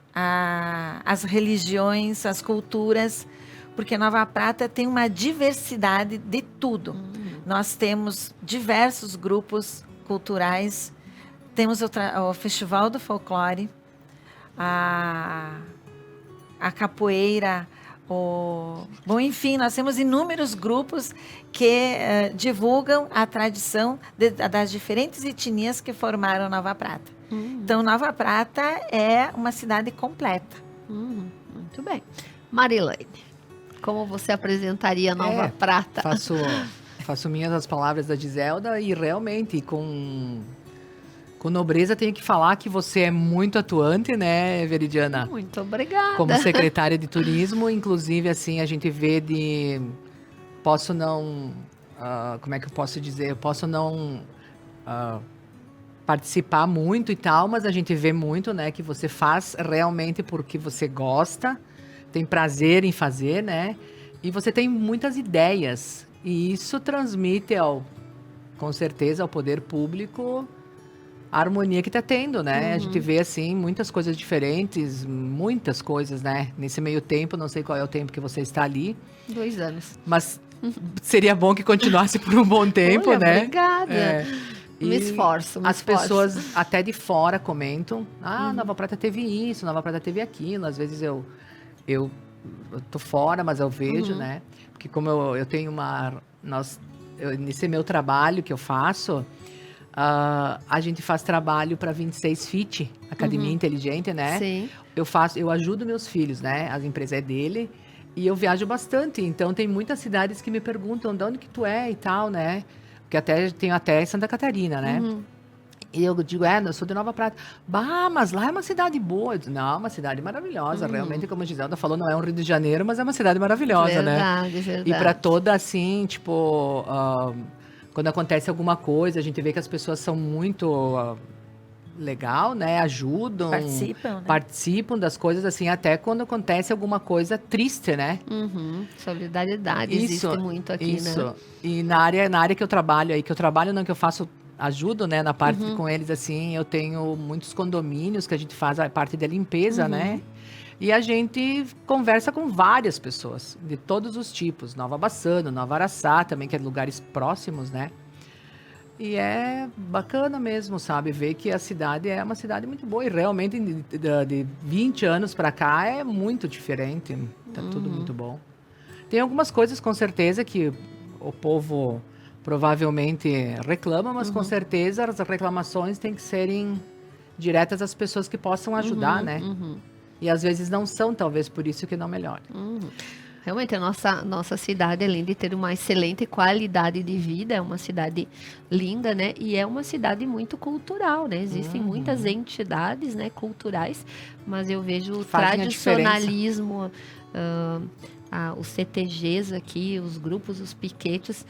[SPEAKER 2] as religiões, as culturas, porque Nova Prata tem uma diversidade de tudo. Nós temos diversos grupos culturais, temos o Festival do Folclore, a capoeira, Bom, enfim, nós temos inúmeros grupos que divulgam a tradição das diferentes etnias que formaram Nova Prata. Então, Nova Prata é uma cidade completa.
[SPEAKER 1] Muito bem. Marilene, como você apresentaria Nova Prata?
[SPEAKER 3] Faço minhas as palavras da Giselda e realmente com nobreza tenho que falar que você é muito atuante, né, Veridiana?
[SPEAKER 1] Muito obrigada.
[SPEAKER 3] Como secretária de turismo, inclusive, assim, a gente vê posso não... como é que eu posso dizer? Eu posso não participar muito e tal, mas a gente vê muito, né, que você faz realmente porque você gosta, tem prazer em fazer, né? E você tem muitas ideias. E isso transmite, com certeza, ao poder público a harmonia que está tendo, né? A gente vê, assim, muitas coisas diferentes, muitas coisas, né? Nesse meio tempo, não sei qual é o tempo que você está ali.
[SPEAKER 1] 2 anos.
[SPEAKER 3] Mas seria bom que continuasse por um bom tempo,
[SPEAKER 1] Olha,
[SPEAKER 3] né?
[SPEAKER 1] Obrigada. Me esforço.
[SPEAKER 3] As pessoas até de fora comentam, Nova Prata teve isso, Nova Prata teve aquilo. Às vezes eu tô fora, mas eu vejo, né? Porque como eu tenho nesse meu trabalho que eu faço... a gente faz trabalho para 26 FIT, Academia Inteligente, né?
[SPEAKER 1] Sim.
[SPEAKER 3] Eu ajudo meus filhos, né? A empresa é dele e eu viajo bastante. Então, tem muitas cidades que me perguntam de onde que tu é e tal, né? Porque tenho até Santa Catarina, né? E eu digo, eu sou de Nova Prata. Bah, mas lá é uma cidade boa. Eu digo, não, é uma cidade maravilhosa. Realmente, como a Giselda falou, não é um Rio de Janeiro, mas é uma cidade maravilhosa, né?
[SPEAKER 1] Verdade.
[SPEAKER 3] E para toda, assim, tipo... quando acontece alguma coisa, a gente vê que as pessoas são muito legal, né? Ajudam. Participam das coisas, assim, até quando acontece alguma coisa triste, né?
[SPEAKER 1] Solidariedade existe muito aqui, né?
[SPEAKER 3] E na área que eu trabalho aí, que eu faço, ajudo, né? Na parte com eles, assim, eu tenho muitos condomínios que a gente faz a parte da limpeza, né? E a gente conversa com várias pessoas, de todos os tipos. Nova Bassano, Nova Araçá também, que é lugares próximos, né? E é bacana mesmo, sabe? Ver que a cidade é uma cidade muito boa. E realmente, de 20 anos para cá, é muito diferente. Tá tudo muito bom. Tem algumas coisas, com certeza, que o povo provavelmente reclama, mas com certeza as reclamações têm que serem diretas às pessoas que possam ajudar, né? E às vezes não são, talvez por isso que não melhore.
[SPEAKER 1] Realmente, a nossa cidade, além de ter uma excelente qualidade de vida, é uma cidade linda, né? E é uma cidade muito cultural, né? Existem muitas entidades, né, culturais, mas eu vejo o tradicionalismo, os CTGs aqui, os grupos, os piquetes,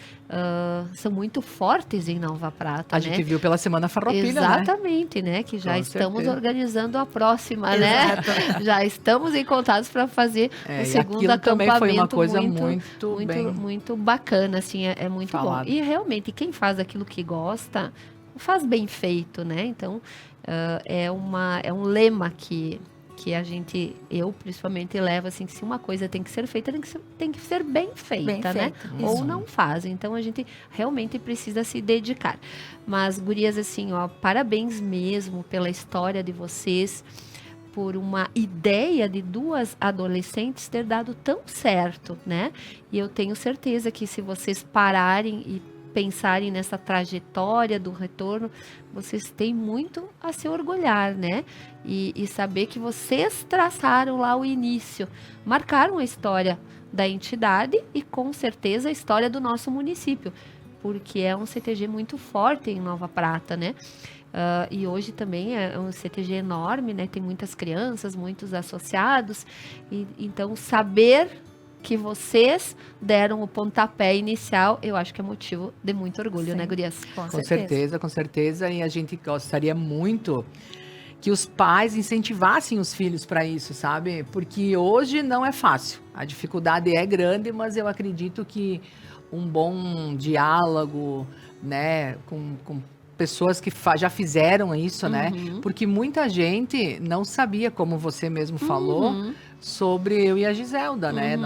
[SPEAKER 1] são muito fortes em Nova Prata,
[SPEAKER 3] A gente viu pela Semana Farroupilha,
[SPEAKER 1] Exatamente, né? Que já estamos organizando a próxima, né? Já estamos em contatos para fazer o segundo acampamento.
[SPEAKER 3] Também foi uma coisa
[SPEAKER 1] muito bacana, assim, é muito
[SPEAKER 3] falado.
[SPEAKER 1] bom. E realmente, quem faz aquilo que gosta, faz bem feito, né? Então, é um lema que eu principalmente levo, assim, que se uma coisa tem que ser feita, tem que ser bem feita, né? Ou não faz. Então, a gente realmente precisa se dedicar. Mas, gurias, assim, parabéns mesmo pela história de vocês, por uma ideia de 2 adolescentes ter dado tão certo, né? E eu tenho certeza que se vocês pararem e pensarem nessa trajetória do retorno, vocês têm muito a se orgulhar, né? E saber que vocês traçaram lá o início, marcaram a história da entidade e com certeza a história do nosso município, porque é um CTG muito forte em Nova Prata, né? E hoje também é um CTG enorme, né? Tem muitas crianças, muitos associados, então saber que vocês deram o pontapé inicial, eu acho que é motivo de muito orgulho, né, gurias?
[SPEAKER 3] Com certeza. E a gente gostaria muito que os pais incentivassem os filhos para isso, sabe? Porque hoje não é fácil. A dificuldade é grande, mas eu acredito que um bom diálogo, né, com pessoas que já fizeram isso, né? Porque muita gente não sabia, como você mesmo falou, sobre eu e a Giselda, né?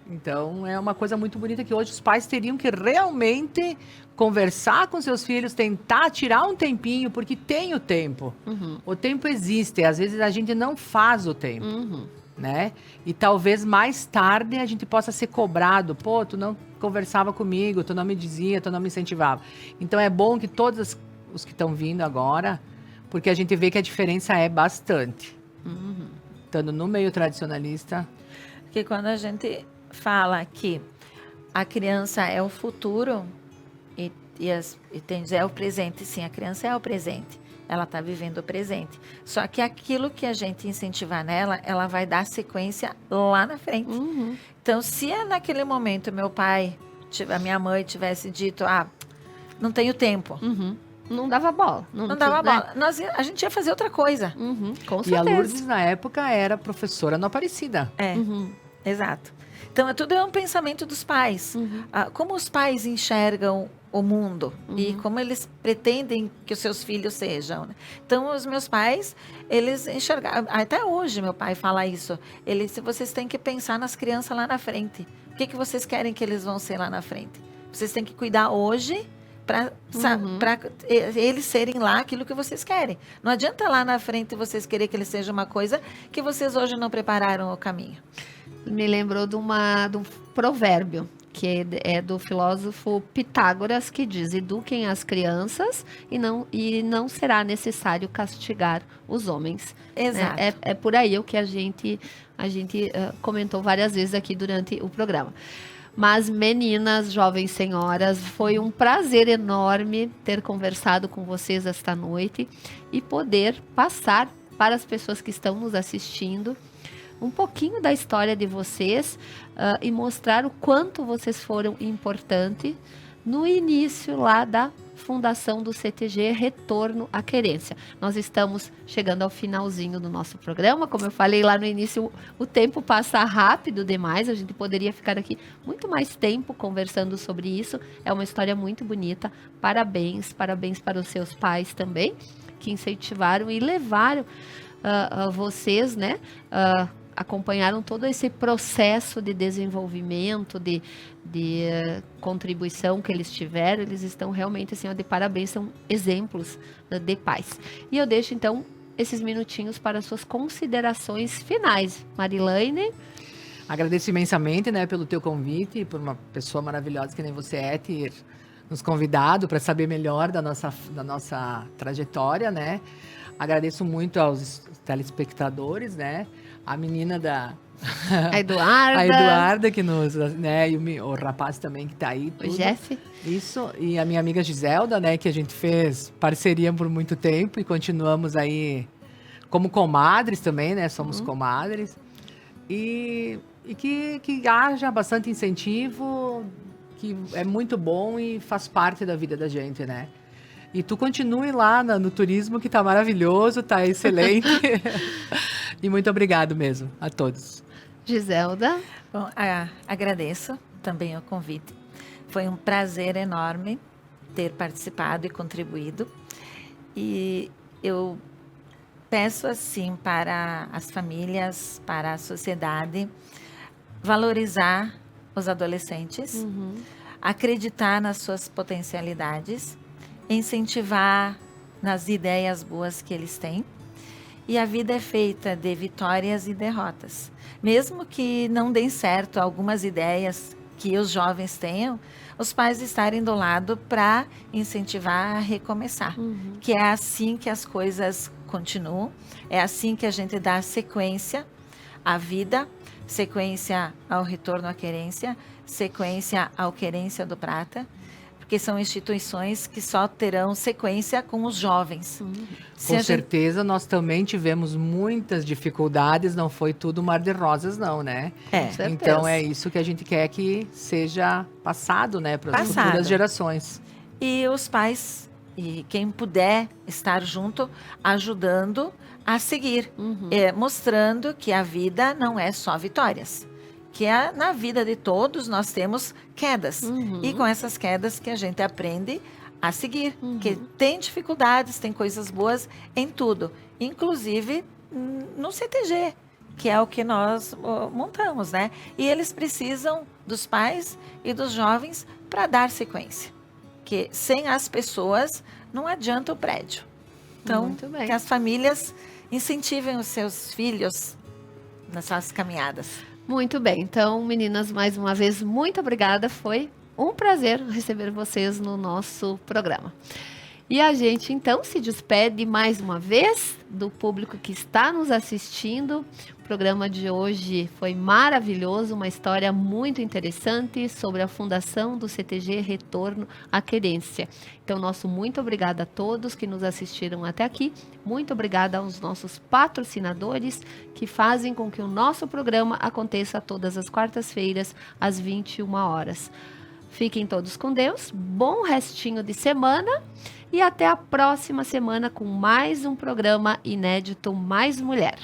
[SPEAKER 3] Então, é uma coisa muito bonita que hoje os pais teriam que realmente conversar com seus filhos, tentar tirar um tempinho, porque tem o tempo. O tempo existe, às vezes a gente não faz o tempo, né? E talvez mais tarde a gente possa ser cobrado. Pô, tu não conversava comigo, tu não me dizia, tu não me incentivava. Então, é bom que todos os que estão vindo agora, porque a gente vê que a diferença é bastante. Estando no meio tradicionalista.
[SPEAKER 2] Porque quando a gente fala que a criança é o futuro e tem dizer, é o presente, sim, a criança é o presente, ela está vivendo o presente. Só que aquilo que a gente incentivar nela, ela vai dar sequência lá na frente. Então, se naquele momento meu pai, a minha mãe tivesse dito, não tenho tempo.
[SPEAKER 1] Não dava bola.
[SPEAKER 2] Não dava bola. A gente ia fazer outra coisa.
[SPEAKER 1] Com certeza.
[SPEAKER 3] E a Lourdes, na época, era professora no Aparecida.
[SPEAKER 2] Exato. Então, tudo é um pensamento dos pais. Como os pais enxergam o mundo e como eles pretendem que os seus filhos sejam. Né? Então, os meus pais, eles enxergaram... Até hoje, meu pai fala isso. Vocês têm que pensar nas crianças lá na frente. O que vocês querem que eles vão ser lá na frente? Vocês têm que cuidar hoje para eles serem lá aquilo que vocês querem. Não adianta lá na frente vocês querer que eles sejam uma coisa que vocês hoje não prepararam o caminho.
[SPEAKER 1] Me lembrou de um provérbio, que é do filósofo Pitágoras, que diz: eduquem as crianças e não será necessário castigar os homens.
[SPEAKER 2] Exato.
[SPEAKER 1] É por aí o que a gente comentou várias vezes aqui durante o programa. Mas, meninas, jovens senhoras, foi um prazer enorme ter conversado com vocês esta noite e poder passar para as pessoas que estão nos assistindo um pouquinho da história de vocês e mostrar o quanto vocês foram importantes no início lá da fundação do CTG Retorno à Querência. Nós estamos chegando ao finalzinho do nosso programa. Como eu falei lá no início, o tempo passa rápido demais. A gente poderia ficar aqui muito mais tempo conversando sobre isso. É uma história muito bonita. Parabéns para os seus pais também, que incentivaram e levaram vocês, né? Acompanharam todo esse processo de desenvolvimento, de contribuição que eles tiveram. Eles estão realmente assim, de parabéns, são exemplos de pais. E eu deixo então esses minutinhos para suas considerações finais. Marilane?
[SPEAKER 3] Agradeço imensamente, né, pelo teu convite, por uma pessoa maravilhosa que nem você é, ter nos convidado para saber melhor da nossa trajetória, né? Agradeço muito aos telespectadores, né? A menina
[SPEAKER 1] a Eduarda.
[SPEAKER 3] A Eduarda que nos, né? E o rapaz também que tá aí. Tudo.
[SPEAKER 1] O Jeff.
[SPEAKER 3] Isso. E a minha amiga Giselda, né? Que a gente fez parceria por muito tempo e continuamos aí como comadres também, né? Somos comadres. E que haja bastante incentivo, que é muito bom e faz parte da vida da gente, né? E tu continue lá no turismo, que tá maravilhoso, tá excelente. E muito obrigado mesmo a todos.
[SPEAKER 1] Giselda?
[SPEAKER 2] Bom, agradeço também o convite. Foi um prazer enorme ter participado e contribuído. E eu peço assim para as famílias, para a sociedade, valorizar os adolescentes, acreditar nas suas potencialidades, incentivar nas ideias boas que eles têm. E a vida é feita de vitórias e derrotas. Mesmo que não deem certo algumas ideias que os jovens tenham, os pais estarem do lado para incentivar a recomeçar. Que é assim que as coisas continuam, é assim que a gente dá sequência à vida, sequência ao retorno à querência, sequência ao Querência do Prata, porque são instituições que só terão sequência com os jovens.
[SPEAKER 3] Com certeza, nós também tivemos muitas dificuldades, não foi tudo mar de rosas, não, né? Então, é isso que a gente quer que seja passado, né, para as futuras gerações.
[SPEAKER 2] E os pais E quem puder estar junto, ajudando a seguir, mostrando que a vida não é só vitórias. Que na vida de todos nós temos quedas. E com essas quedas que a gente aprende a seguir. Que tem dificuldades, tem coisas boas em tudo. Inclusive no CTG, que é o que nós montamos, né? E eles precisam dos pais e dos jovens para dar sequência. Que sem as pessoas não adianta o prédio. Então, que as famílias incentivem os seus filhos nas suas caminhadas.
[SPEAKER 1] Muito bem. Então, meninas, mais uma vez, muito obrigada. Foi um prazer receber vocês no nosso programa. E a gente, então, se despede mais uma vez do público que está nos assistindo. O programa de hoje foi maravilhoso, uma história muito interessante sobre a fundação do CTG Retorno à Querência. Então, nosso muito obrigada a todos que nos assistiram até aqui. Muito obrigada aos nossos patrocinadores que fazem com que o nosso programa aconteça todas as quartas-feiras, às 21 horas. Fiquem todos com Deus, bom restinho de semana e até a próxima semana com mais um programa inédito Mais Mulher.